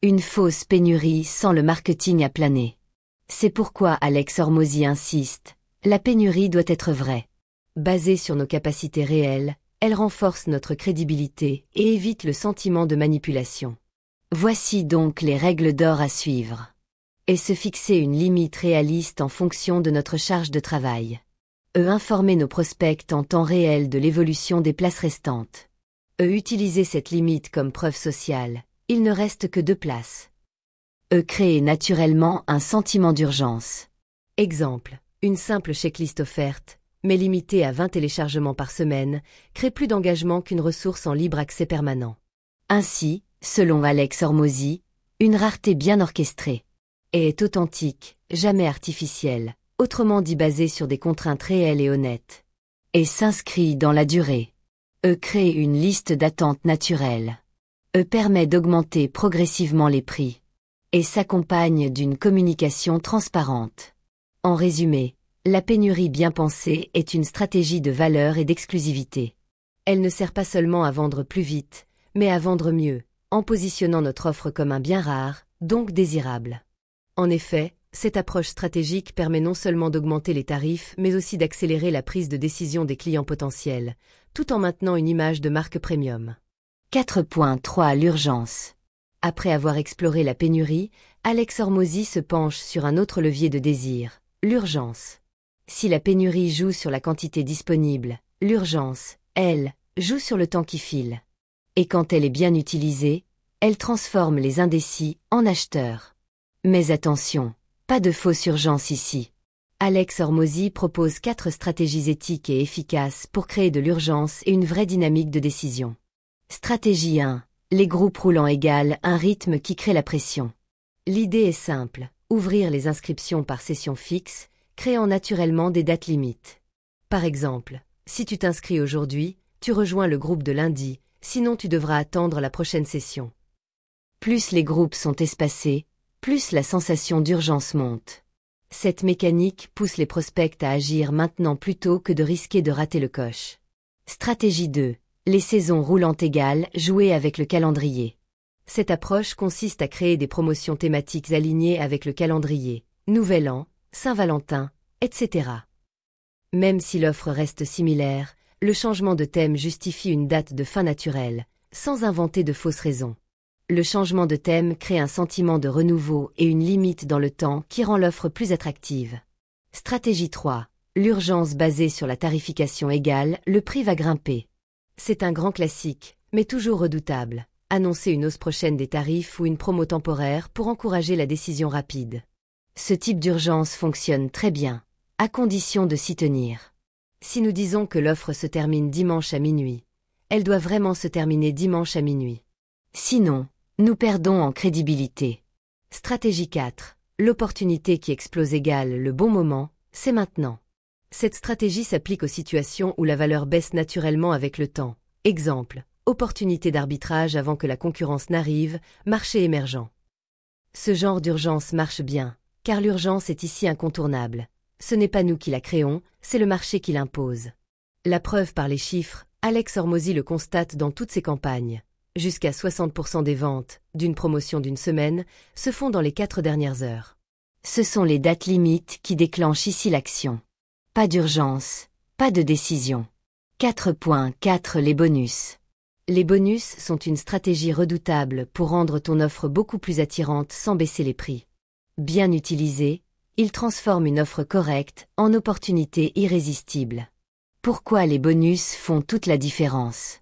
Une fausse pénurie sans le marketing à planer. C'est pourquoi Alex Hormozy insiste, la pénurie doit être vraie. Basée sur nos capacités réelles, elle renforce notre crédibilité et évite le sentiment de manipulation. Voici donc les règles d'or à suivre. Et se fixer une limite réaliste en fonction de notre charge de travail. Informer nos prospects en temps réel de l'évolution des places restantes. Utiliser cette limite comme preuve sociale, il ne reste que 2 places. Créer naturellement un sentiment d'urgence. Exemple, une simple checklist offerte, mais limitée à 20 téléchargements par semaine, crée plus d'engagement qu'une ressource en libre accès permanent. Ainsi, selon Alex Hormozy, une rareté bien orchestrée. Et est authentique, jamais artificielle, autrement dit basée sur des contraintes réelles et honnêtes. Et s'inscrit dans la durée. Crée une liste d'attente naturelle. Permet d'augmenter progressivement les prix. Et s'accompagne d'une communication transparente. En résumé, la pénurie bien pensée est une stratégie de valeur et d'exclusivité. Elle ne sert pas seulement à vendre plus vite, mais à vendre mieux, en positionnant notre offre comme un bien rare, donc désirable. En effet, cette approche stratégique permet non seulement d'augmenter les tarifs, mais aussi d'accélérer la prise de décision des clients potentiels, tout en maintenant une image de marque premium. 4.3 L'urgence. Après avoir exploré la pénurie, Alex Hormozy se penche sur un autre levier de désir, l'urgence. Si la pénurie joue sur la quantité disponible, l'urgence, elle, joue sur le temps qui file. Et quand elle est bien utilisée, elle transforme les indécis en acheteurs. Mais attention, pas de fausse urgence ici. Alex Hormozy propose 4 stratégies éthiques et efficaces pour créer de l'urgence et une vraie dynamique de décision. Stratégie 1. Les groupes roulants égalent un rythme qui crée la pression. L'idée est simple, ouvrir les inscriptions par session fixe, créant naturellement des dates limites. Par exemple, si tu t'inscris aujourd'hui, tu rejoins le groupe de lundi, sinon tu devras attendre la prochaine session. Plus les groupes sont espacés, plus la sensation d'urgence monte. Cette mécanique pousse les prospects à agir maintenant plutôt que de risquer de rater le coche. Stratégie 2. Les saisons roulantes égales, jouer avec le calendrier. Cette approche consiste à créer des promotions thématiques alignées avec le calendrier, Nouvel An, Saint-Valentin, etc. Même si l'offre reste similaire, le changement de thème justifie une date de fin naturelle, sans inventer de fausses raisons. Le changement de thème crée un sentiment de renouveau et une limite dans le temps qui rend l'offre plus attractive. Stratégie 3. L'urgence basée sur la tarification égale, le prix va grimper. C'est un grand classique, mais toujours redoutable. Annoncer une hausse prochaine des tarifs ou une promo temporaire pour encourager la décision rapide. Ce type d'urgence fonctionne très bien, à condition de s'y tenir. Si nous disons que l'offre se termine dimanche à minuit, elle doit vraiment se terminer dimanche à minuit. Sinon, nous perdons en crédibilité. Stratégie 4. L'opportunité qui explose égale le bon moment, c'est maintenant. Cette stratégie s'applique aux situations où la valeur baisse naturellement avec le temps. Exemple, opportunité d'arbitrage avant que la concurrence n'arrive, marché émergent. Ce genre d'urgence marche bien, car l'urgence est ici incontournable. Ce n'est pas nous qui la créons, c'est le marché qui l'impose. La preuve par les chiffres, Alex Hormozy le constate dans toutes ses campagnes. Jusqu'à 60% des ventes, d'une promotion d'une semaine, se font dans les 4 dernières heures. Ce sont les dates limites qui déclenchent ici l'action. Pas d'urgence, pas de décision. 4.4 Les bonus. Les bonus sont une stratégie redoutable pour rendre ton offre beaucoup plus attirante sans baisser les prix. Bien utilisés, ils transforment une offre correcte en opportunité irrésistible. Pourquoi les bonus font toute la différence?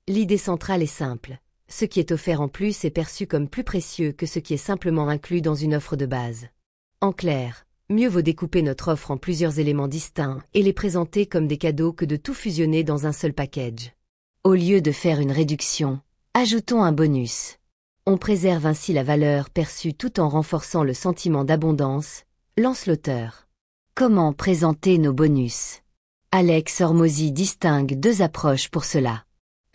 L'idée centrale est simple. Ce qui est offert en plus est perçu comme plus précieux que ce qui est simplement inclus dans une offre de base. En clair, mieux vaut découper notre offre en plusieurs éléments distincts et les présenter comme des cadeaux que de tout fusionner dans un seul package. Au lieu de faire une réduction, ajoutons un bonus. On préserve ainsi la valeur perçue tout en renforçant le sentiment d'abondance, lance l'auteur. Comment présenter nos bonus? Alex Hormozy distingue 2 approches pour cela.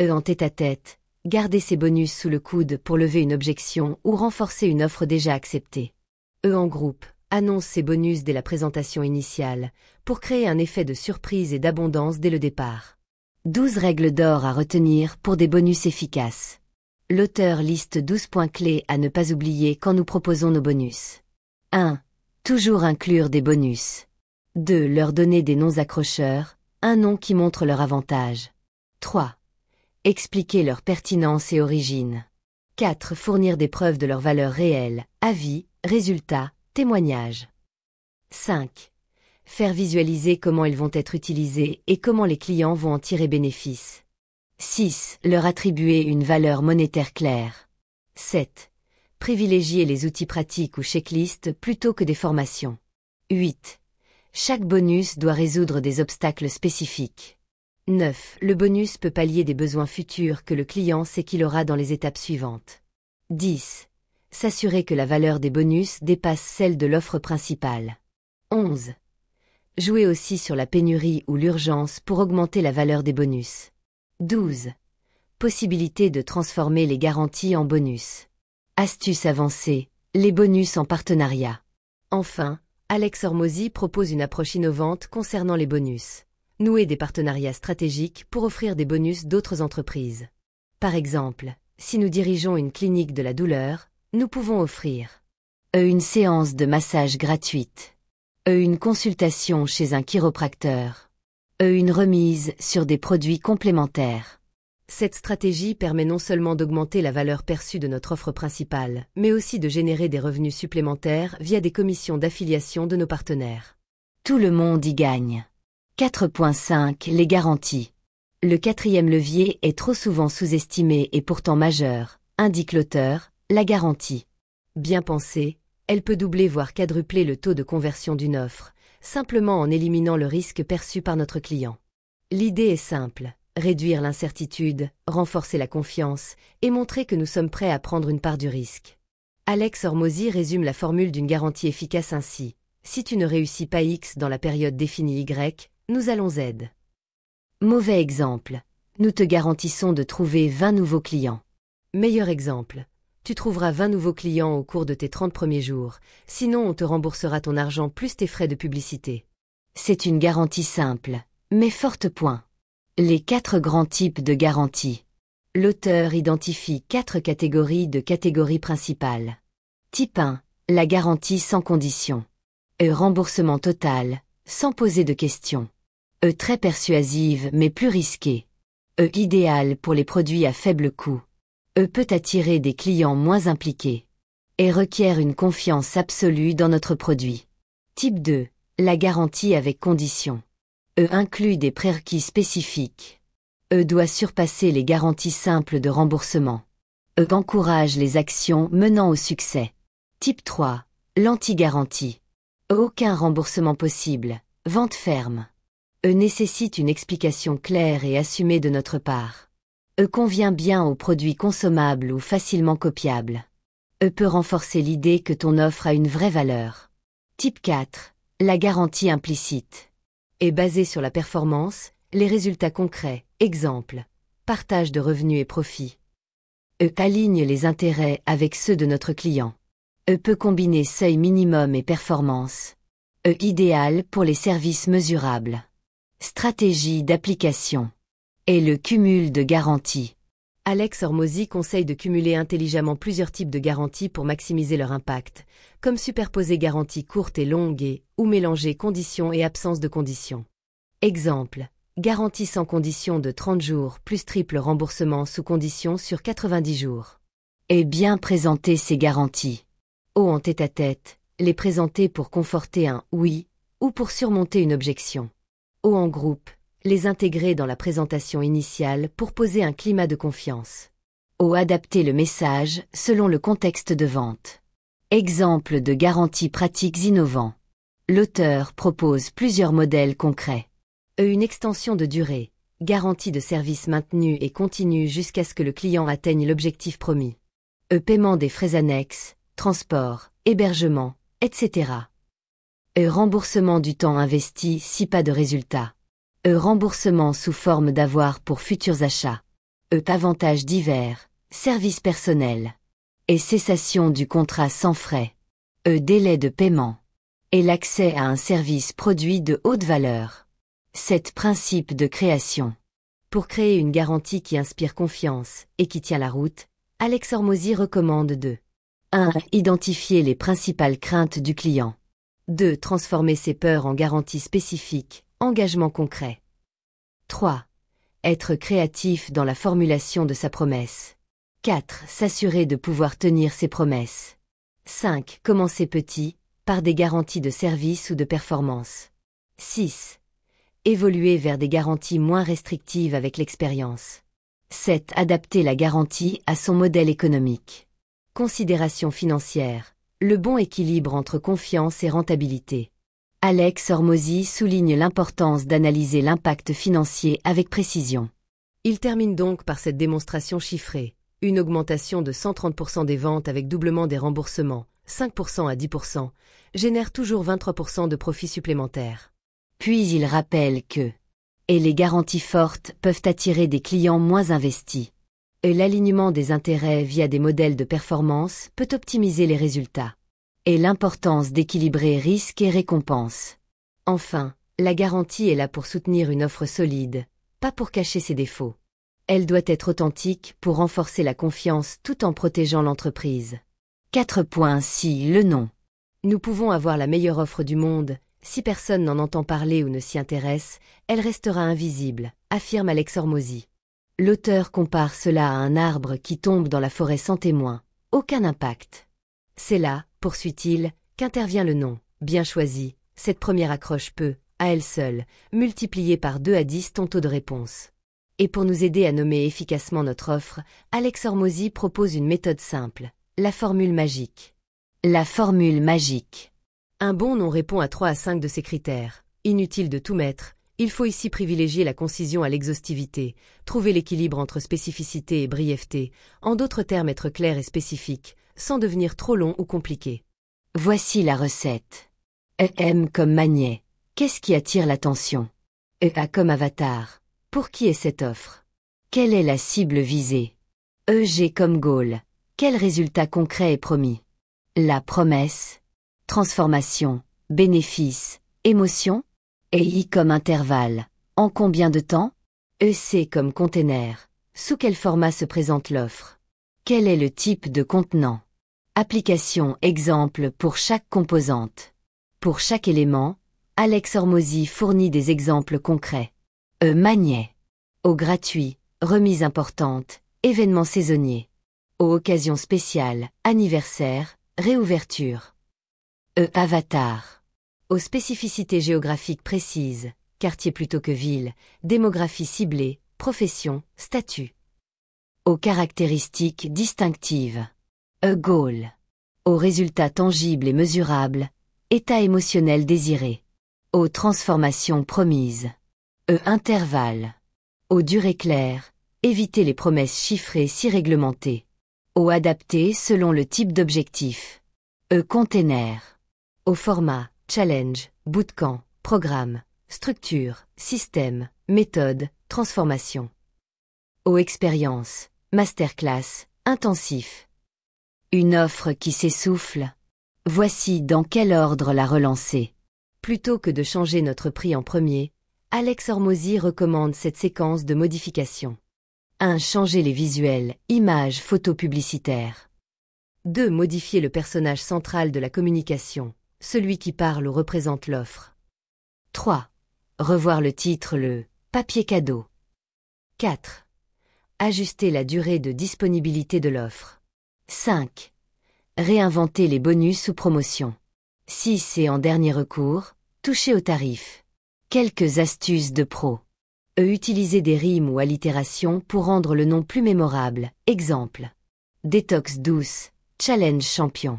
En tête-à-tête, garder ses bonus sous le coude pour lever une objection ou renforcer une offre déjà acceptée. En groupe, annonce ses bonus dès la présentation initiale, pour créer un effet de surprise et d'abondance dès le départ. 12 règles d'or à retenir pour des bonus efficaces. L'auteur liste 12 points clés à ne pas oublier quand nous proposons nos bonus. 1. Toujours inclure des bonus. 2. Leur donner des noms accrocheurs, un nom qui montre leur avantage. 3. Expliquer leur pertinence et origine. 4. Fournir des preuves de leur valeur réelle, avis, résultats, témoignages. 5. Faire visualiser comment ils vont être utilisés et comment les clients vont en tirer bénéfice. 6. Leur attribuer une valeur monétaire claire. 7. Privilégier les outils pratiques ou checklists plutôt que des formations. 8. Chaque bonus doit résoudre des obstacles spécifiques. 9. Le bonus peut pallier des besoins futurs que le client sait qu'il aura dans les étapes suivantes. 10. S'assurer que la valeur des bonus dépasse celle de l'offre principale. 11. Jouer aussi sur la pénurie ou l'urgence pour augmenter la valeur des bonus. 12. Possibilité de transformer les garanties en bonus. Astuce avancée, les bonus en partenariat. Enfin, Alex Hormozy propose une approche innovante concernant les bonus. Nouer des partenariats stratégiques pour offrir des bonus d'autres entreprises. Par exemple, si nous dirigeons une clinique de la douleur, nous pouvons offrir une séance de massage gratuite, une consultation chez un chiropracteur, une remise sur des produits complémentaires. Cette stratégie permet non seulement d'augmenter la valeur perçue de notre offre principale, mais aussi de générer des revenus supplémentaires via des commissions d'affiliation de nos partenaires. Tout le monde y gagne. 4.5 Les garanties. Le quatrième levier est trop souvent sous-estimé et pourtant majeur, indique l'auteur, la garantie.
Bien pensée, elle peut doubler voire quadrupler le taux de conversion d'une offre, simplement en éliminant le risque perçu par notre client. L'idée est simple, réduire l'incertitude, renforcer la confiance et montrer que nous sommes prêts à prendre une part du risque. Alex Hormozy résume la formule d'une garantie efficace ainsi. Si tu ne réussis pas X dans la période définie Y, nous allons Z.
Mauvais exemple. Nous te garantissons de trouver 20 nouveaux clients.
Meilleur exemple. Tu trouveras 20 nouveaux clients au cours de tes 30 premiers jours, sinon on te remboursera ton argent plus tes frais de publicité.
C'est une garantie simple, mais forte point. Les 4 grands types de garanties. L'auteur identifie 4 catégories de catégories principales. Type 1, la garantie sans condition. Remboursement total, sans poser de questions. Très persuasive mais plus risquée. Idéale pour les produits à faible coût. Peut attirer des clients moins impliqués. Et requiert une confiance absolue dans notre produit. Type 2, la garantie avec condition. Inclut des prérequis spécifiques. Doit surpasser les garanties simples de remboursement. Encourage les actions menant au succès. Type 3, l'anti-garantie. Aucun remboursement possible, vente ferme. Nécessite une explication claire et assumée de notre part. Convient bien aux produits consommables ou facilement copiables. Peut renforcer l'idée que ton offre a une vraie valeur. Type 4, la garantie implicite.
Est basée sur la performance, les résultats concrets, exemple, partage de revenus et profits.
Aligne les intérêts avec ceux de notre client. Peut combiner seuil minimum et performance. Idéal pour les services mesurables. Stratégie d'application. Et le cumul de garanties.
Alex Hormozy conseille de cumuler intelligemment plusieurs types de garanties pour maximiser leur impact, comme superposer garanties courtes et longues ou mélanger conditions et absence de conditions. Exemple, garantie sans condition de 30 jours plus triple remboursement sous condition sur 90 jours.
Et bien présenter ces garanties.
En tête-à-tête, les présenter pour conforter un « oui » ou pour surmonter une objection. En groupe, les intégrer dans la présentation initiale pour poser un climat de confiance.
Adapter le message selon le contexte de vente. Exemple de garanties pratiques innovants. L'auteur propose plusieurs modèles concrets.
Une extension de durée, garantie de service maintenu et continu jusqu'à ce que le client atteigne l'objectif promis.
Paiement des frais annexes, transport, hébergement, etc. Remboursement du temps investi si pas de résultat. Remboursement sous forme d'avoir pour futurs achats. Avantages divers, services personnels. Et cessation du contrat sans frais. Délai de paiement. Et l'accès à un service produit de haute valeur. 7 principes de création.
Pour créer une garantie qui inspire confiance et qui tient la route, Alex Hormozy recommande de
1. Identifier les principales craintes du client.
2. Transformer ses peurs en garanties spécifiques, engagement concret.
3. Être créatif dans la formulation de sa promesse. 4. S'assurer de pouvoir tenir ses promesses.
5. Commencer petit, par des garanties de service ou de performance.
6.
Évoluer vers des garanties moins restrictives avec l'expérience.
7. Adapter la garantie à son modèle économique.
Considération financière. Le bon équilibre entre confiance et rentabilité.
Alex Hormozy souligne l'importance d'analyser l'impact financier avec précision.
Il termine donc par cette démonstration chiffrée. Une augmentation de 130% des ventes avec doublement des remboursements, 5% à 10%, génère toujours 23% de profits supplémentaires.
Puis il rappelle que les garanties fortes peuvent attirer des clients moins investis.
L'alignement des intérêts via des modèles de performance peut optimiser les résultats.
Et l'importance d'équilibrer risque et récompense.
Enfin, la garantie est là pour soutenir une offre solide, pas pour cacher ses défauts. Elle doit être authentique pour renforcer la confiance tout en protégeant l'entreprise.
4.6 Le nom.
Nous pouvons avoir la meilleure offre du monde, si personne n'en entend parler ou ne s'y intéresse, elle restera invisible, affirme Alex Hormozy.
L'auteur compare cela à un arbre qui tombe dans la forêt sans témoin. Aucun impact.
C'est là, poursuit-il, qu'intervient le nom, bien choisi. Cette première accroche peut, à elle seule, multiplier par 2 à 10 ton taux de réponse. Et pour nous aider à nommer efficacement notre offre, Alex Hormozy propose une méthode simple, la formule magique.
La formule magique.
Un bon nom répond à 3 à 5 de ces critères. Inutile de tout mettre, il faut ici privilégier la concision à l'exhaustivité, trouver l'équilibre entre spécificité et brièveté, en d'autres termes être clair et spécifique, sans devenir trop long ou compliqué.
Voici la recette. EM comme magnet. Qu'est-ce qui attire l'attention? EA comme avatar. Pour qui est cette offre? Quelle est la cible visée? EG comme goal. Quel résultat concret est promis? La promesse. Transformation. Bénéfice. Émotion? EI comme intervalle. En combien de temps? EC comme container. Sous quel format se présente l'offre? Quel est le type de contenant? Application exemple pour chaque composante. Pour chaque élément, Alex Hormozy fournit des exemples concrets. Magnet. Au gratuit, remise importante, événements saisonniers. Aux occasions spéciales, anniversaire, réouverture. Avatar. Aux spécificités géographiques précises, quartier plutôt que ville, démographie ciblée, profession, statut. Aux caractéristiques distinctives. Goal. Aux résultats tangibles et mesurables, état émotionnel désiré. Aux transformations promises. Intervalle. Aux durées claires, éviter les promesses chiffrées si réglementées. Aux adaptés selon le type d'objectif. Container. Au format, challenge, bootcamp, programme, structure, système, méthode, transformation. Aux expériences, masterclass, intensif. Une offre qui s'essouffle. Voici dans quel ordre la relancer.
Plutôt que de changer notre prix en premier, Alex Hormozy recommande cette séquence de modifications. 1. Changer les visuels, images, photos publicitaires. 2. Modifier le personnage central de la communication, celui qui parle ou représente l'offre. 3. Revoir le titre, le papier cadeau. 4. Ajuster la durée de disponibilité de l'offre. 5. Réinventer les bonus ou promotions. 6. Et en dernier recours, toucher au tarif. Quelques astuces de pro. Utiliser des rimes ou allitérations pour rendre le nom plus mémorable. Exemple. Détox douce, challenge champion.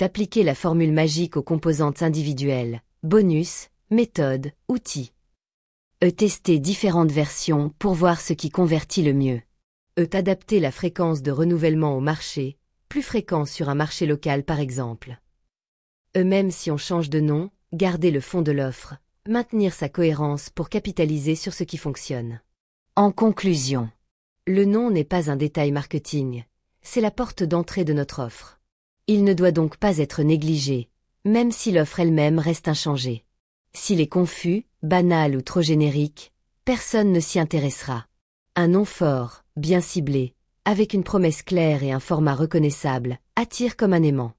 Appliquer la formule magique aux composantes individuelles, bonus, méthode, outils. Tester différentes versions pour voir ce qui convertit le mieux. Adapter la fréquence de renouvellement au marché, plus fréquent sur un marché local par exemple. Même si on change de nom, garder le fond de l'offre, maintenir sa cohérence pour capitaliser sur ce qui fonctionne.
En conclusion,
le nom n'est pas un détail marketing, c'est la porte d'entrée de notre offre. Il ne doit donc pas être négligé, même si l'offre elle-même reste inchangée. S'il est confus, banal ou trop générique, personne ne s'y intéressera. Un nom fort, bien ciblé, avec une promesse claire et un format reconnaissable, attire comme un aimant.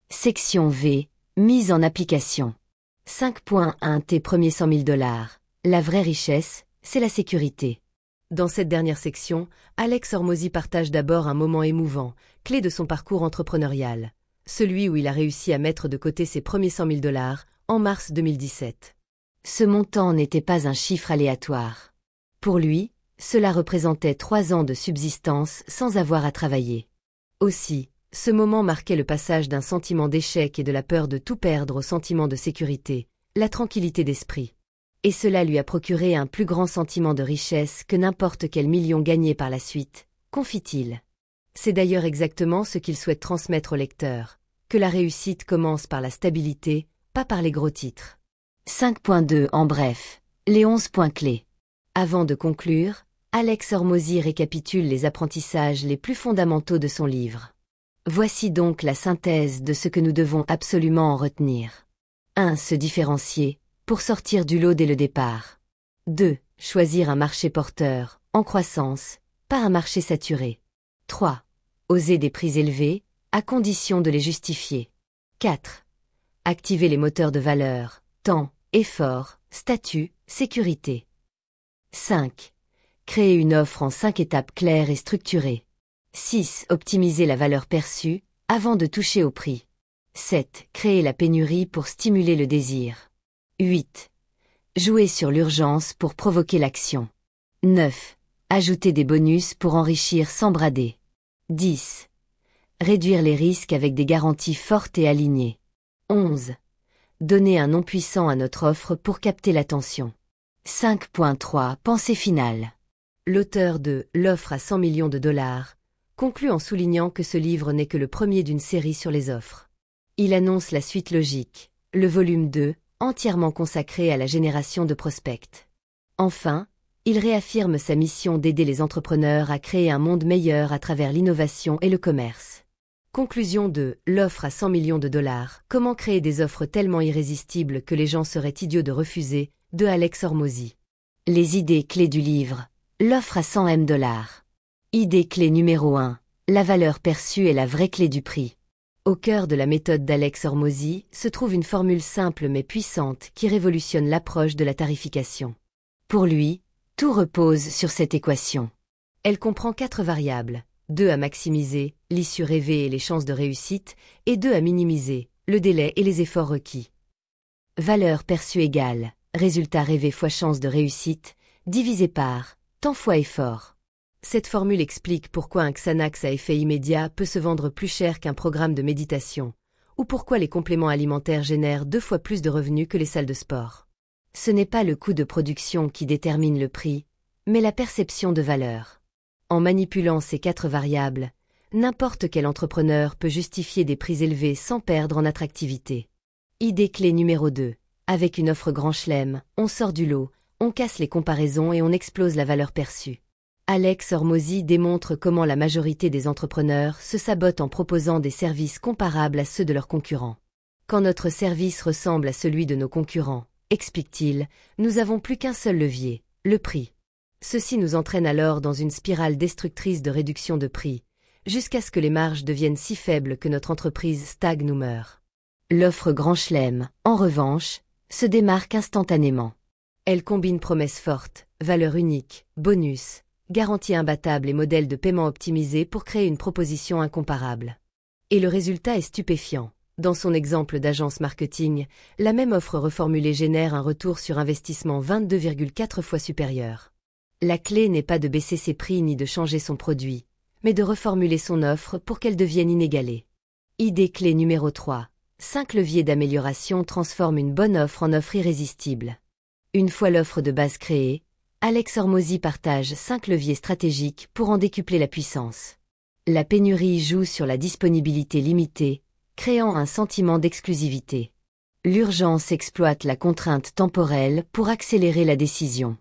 Section V, mise en application. 5.1 Tes premiers 100 000 $. La vraie richesse, c'est la sécurité. Dans cette dernière section, Alex Hormozy partage d'abord un moment émouvant, clé de son parcours entrepreneurial. Celui où il a réussi à mettre de côté ses premiers 100 000 $, en mars 2017. Ce montant n'était pas un chiffre aléatoire. Pour lui, cela représentait 3 ans de subsistance sans avoir à travailler. Aussi, ce moment marquait le passage d'un sentiment d'échec et de la peur de tout perdre au sentiment de sécurité, la tranquillité d'esprit. Et cela lui a procuré un plus grand sentiment de richesse que n'importe quel million gagné par la suite, confie-t-il. C'est d'ailleurs exactement ce qu'il souhaite transmettre au lecteur, que la réussite commence par la stabilité, pas par les gros titres.
5.2 En bref, les 11 points clés.
Avant de conclure, Alex Hormozy récapitule les apprentissages les plus fondamentaux de son livre. Voici donc la synthèse de ce que nous devons absolument en retenir. 1. Se différencier, pour sortir du lot dès le départ. 2. Choisir un marché porteur, en croissance, pas un marché saturé. 3. Oser des prix élevés, à condition de les justifier. 4. Activer les moteurs de valeur, temps, effort, statut, sécurité. 5. Créer une offre en 5 étapes claires et structurées. 6. Optimiser la valeur perçue, avant de toucher au prix. 7. Créer la pénurie pour stimuler le désir. 8. Jouer sur l'urgence pour provoquer l'action.
9. Ajouter des bonus pour enrichir sans brader. 10. Réduire les risques avec des garanties fortes et alignées. 11. Donner un nom puissant à notre offre pour capter l'attention. 5.3 Pensée finale.
L'auteur de L'offre à 100 millions de dollars conclut en soulignant que ce livre n'est que le premier d'une série sur les offres. Il annonce la suite logique, le volume 2, entièrement consacré à la génération de prospects. Enfin, il réaffirme sa mission d'aider les entrepreneurs à créer un monde meilleur à travers l'innovation et le commerce. Conclusion de L'offre à 100 millions de dollars, comment créer des offres tellement irrésistibles que les gens seraient idiots de refuser, de Alex Hormozi.
Les idées clés du livre. L'offre à 100 M dollars. Idée clé numéro 1. La valeur perçue est la vraie clé du prix.
Au cœur de la méthode d'Alex Hormozi se trouve une formule simple mais puissante qui révolutionne l'approche de la tarification.
Pour lui, tout repose sur cette équation.
Elle comprend 4 variables, 2 à maximiser, l'issue rêvée et les chances de réussite, et 2 à minimiser, le délai et les efforts requis.
Valeur perçue égale, résultat rêvé fois chance de réussite, divisé par, temps fois effort.
Cette formule explique pourquoi un Xanax à effet immédiat peut se vendre plus cher qu'un programme de méditation, ou pourquoi les compléments alimentaires génèrent 2 fois plus de revenus que les salles de sport.
Ce n'est pas le coût de production qui détermine le prix, mais la perception de valeur.
En manipulant ces 4 variables, n'importe quel entrepreneur peut justifier des prix élevés sans perdre en attractivité.
Idée clé numéro 2. Avec une offre grand chelem, on sort du lot, on casse les comparaisons et on explose la valeur perçue.
Alex Hormozi démontre comment la majorité des entrepreneurs se sabotent en proposant des services comparables à ceux de leurs concurrents. Quand notre service ressemble à celui de nos concurrents, explique-t-il, nous avons plus qu'un seul levier, le prix. Ceci nous entraîne alors dans une spirale destructrice de réduction de prix, jusqu'à ce que les marges deviennent si faibles que notre entreprise stagne ou meurt.
L'offre grand chelem, en revanche, se démarque instantanément.
Elle combine promesses fortes, valeurs uniques, bonus, garantie imbattable et modèle de paiement optimisé pour créer une proposition incomparable. Et le résultat est stupéfiant. Dans son exemple d'agence marketing, la même offre reformulée génère un retour sur investissement 22,4 fois supérieur. La clé n'est pas de baisser ses prix ni de changer son produit, mais de reformuler son offre pour qu'elle devienne inégalée.
Idée clé numéro 3. 5 leviers d'amélioration transforment une bonne offre en offre irrésistible. Une fois l'offre de base créée, Alex Hormozi partage 5 leviers stratégiques pour en décupler la puissance. La pénurie joue sur la disponibilité limitée, créant un sentiment d'exclusivité. L'urgence exploite la contrainte temporelle pour accélérer la décision.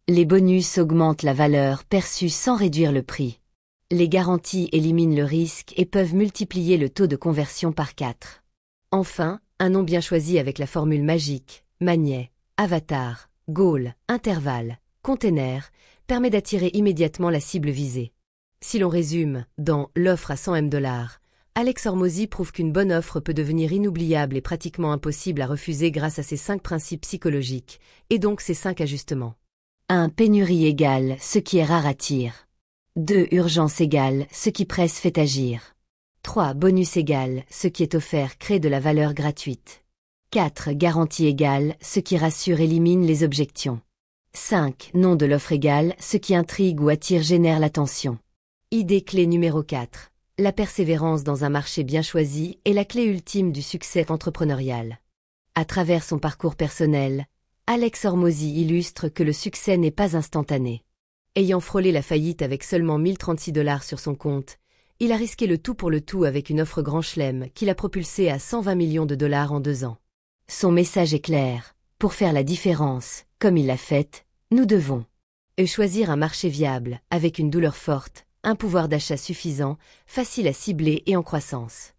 Les bonus augmentent la valeur perçue sans réduire le prix. Les garanties éliminent le risque et peuvent multiplier le taux de conversion par 4.
Enfin, un nom bien choisi avec la formule magique, magnet, avatar, goal, intervalle, container, permet d'attirer immédiatement la cible visée. Si l'on résume, dans L'offre à 100 M dollars, Alex Hormozi prouve qu'une bonne offre peut devenir inoubliable et pratiquement impossible à refuser grâce à ses 5 principes psychologiques, et donc ses 5 ajustements.
1. Pénurie égale ce qui est rare attire. 2. Urgence égale ce qui presse fait agir. 3. Bonus égale ce qui est offert crée de la valeur gratuite. 4. Garantie égale ce qui rassure élimine les objections. 5. Nom de l'offre égale ce qui intrigue ou attire génère l'attention.
Idée clé numéro 4. La persévérance dans un marché bien choisi est la clé ultime du succès entrepreneurial. À travers son parcours personnel, Alex Hormozi illustre que le succès n'est pas instantané. Ayant frôlé la faillite avec seulement 1036 $ sur son compte, il a risqué le tout pour le tout avec une offre grand chelem qui l'a propulsé à 120 millions de dollars en 2 ans.
Son message est clair. Pour faire la différence, comme il l'a faite, nous devons
choisir un marché viable, avec une douleur forte, un pouvoir d'achat suffisant, facile à cibler et en croissance.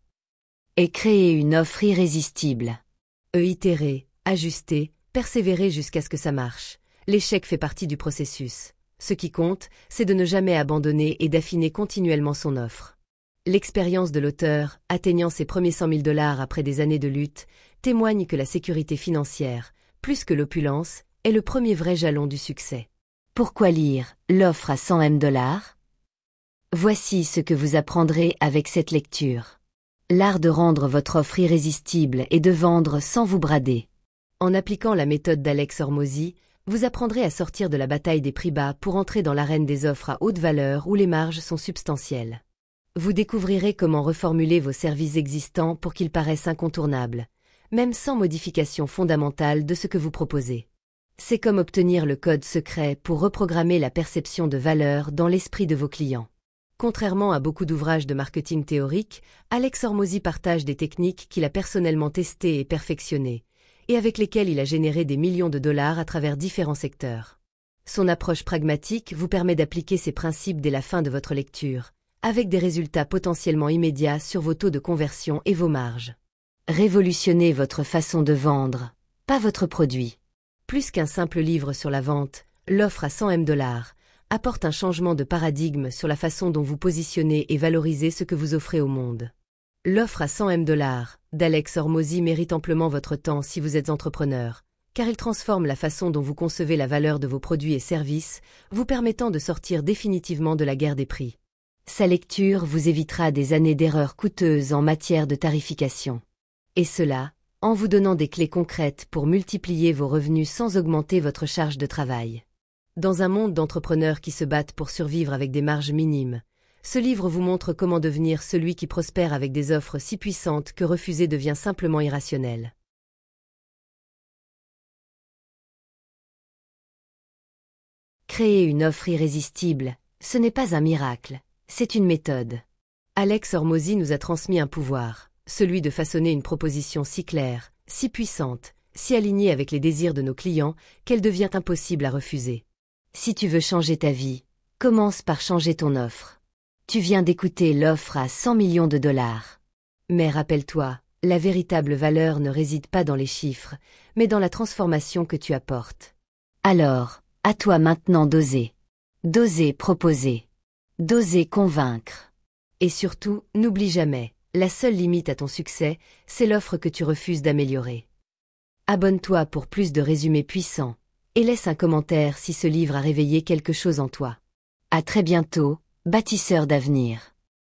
Et créer une offre irrésistible.
Itérer, ajuster, persévérer jusqu'à ce que ça marche. L'échec fait partie du processus. Ce qui compte, c'est de ne jamais abandonner et d'affiner continuellement son offre. L'expérience de l'auteur, atteignant ses premiers 100 000 $ après des années de lutte, témoigne que la sécurité financière, plus que l'opulence, est le premier vrai jalon du succès.
Pourquoi lire L'offre à 100 M dollars? Voici ce que vous apprendrez avec cette lecture. L'art de rendre votre offre irrésistible et de vendre sans vous brader.
En appliquant la méthode d'Alex Hormozi, Vous apprendrez à sortir de la bataille des prix bas pour entrer dans l'arène des offres à haute valeur où les marges sont substantielles. Vous découvrirez comment reformuler vos services existants pour qu'ils paraissent incontournables, même sans modification fondamentale de ce que vous proposez. C'est comme obtenir le code secret pour reprogrammer la perception de valeur dans l'esprit de vos clients. Contrairement à beaucoup d'ouvrages de marketing théorique, Alex Hormozy partage des techniques qu'il a personnellement testées et perfectionnées, et avec lesquelles il a généré des millions de dollars à travers différents secteurs. Son approche pragmatique vous permet d'appliquer ces principes dès la fin de votre lecture, avec des résultats potentiellement immédiats sur vos taux de conversion et vos marges.
Révolutionnez votre façon de vendre, pas votre produit.
Plus qu'un simple livre sur la vente, l'offre à 100 $, apporte un changement de paradigme sur la façon dont vous positionnez et valorisez ce que vous offrez au monde. L'offre à 100 $ d'Alex Hormozy mérite amplement votre temps si vous êtes entrepreneur, car il transforme la façon dont vous concevez la valeur de vos produits et services, vous permettant de sortir définitivement de la guerre des prix.
Sa lecture vous évitera des années d'erreurs coûteuses en matière de tarification.
Et cela, en vous donnant des clés concrètes pour multiplier vos revenus sans augmenter votre charge de travail. Dans un monde d'entrepreneurs qui se battent pour survivre avec des marges minimes, ce livre vous montre comment devenir celui qui prospère avec des offres si puissantes que refuser devient simplement irrationnel.
Créer une offre irrésistible, ce n'est pas un miracle, c'est une méthode.
Alex Hormozy nous a transmis un pouvoir, celui de façonner une proposition si claire, si puissante, si alignée avec les désirs de nos clients, qu'elle devient impossible à refuser.
Si tu veux changer ta vie, commence par changer ton offre. Tu viens d'écouter l'offre à 100 millions de dollars.
Mais rappelle-toi, la véritable valeur ne réside pas dans les chiffres, mais dans la transformation que tu apportes.
Alors, à toi maintenant d'oser. D'oser proposer. D'oser convaincre.
Et surtout, n'oublie jamais, la seule limite à ton succès, c'est l'offre que tu refuses d'améliorer. Abonne-toi pour plus de résumés puissants, et laisse un commentaire si ce livre a réveillé quelque chose en toi.
À très bientôt, bâtisseur d'avenir.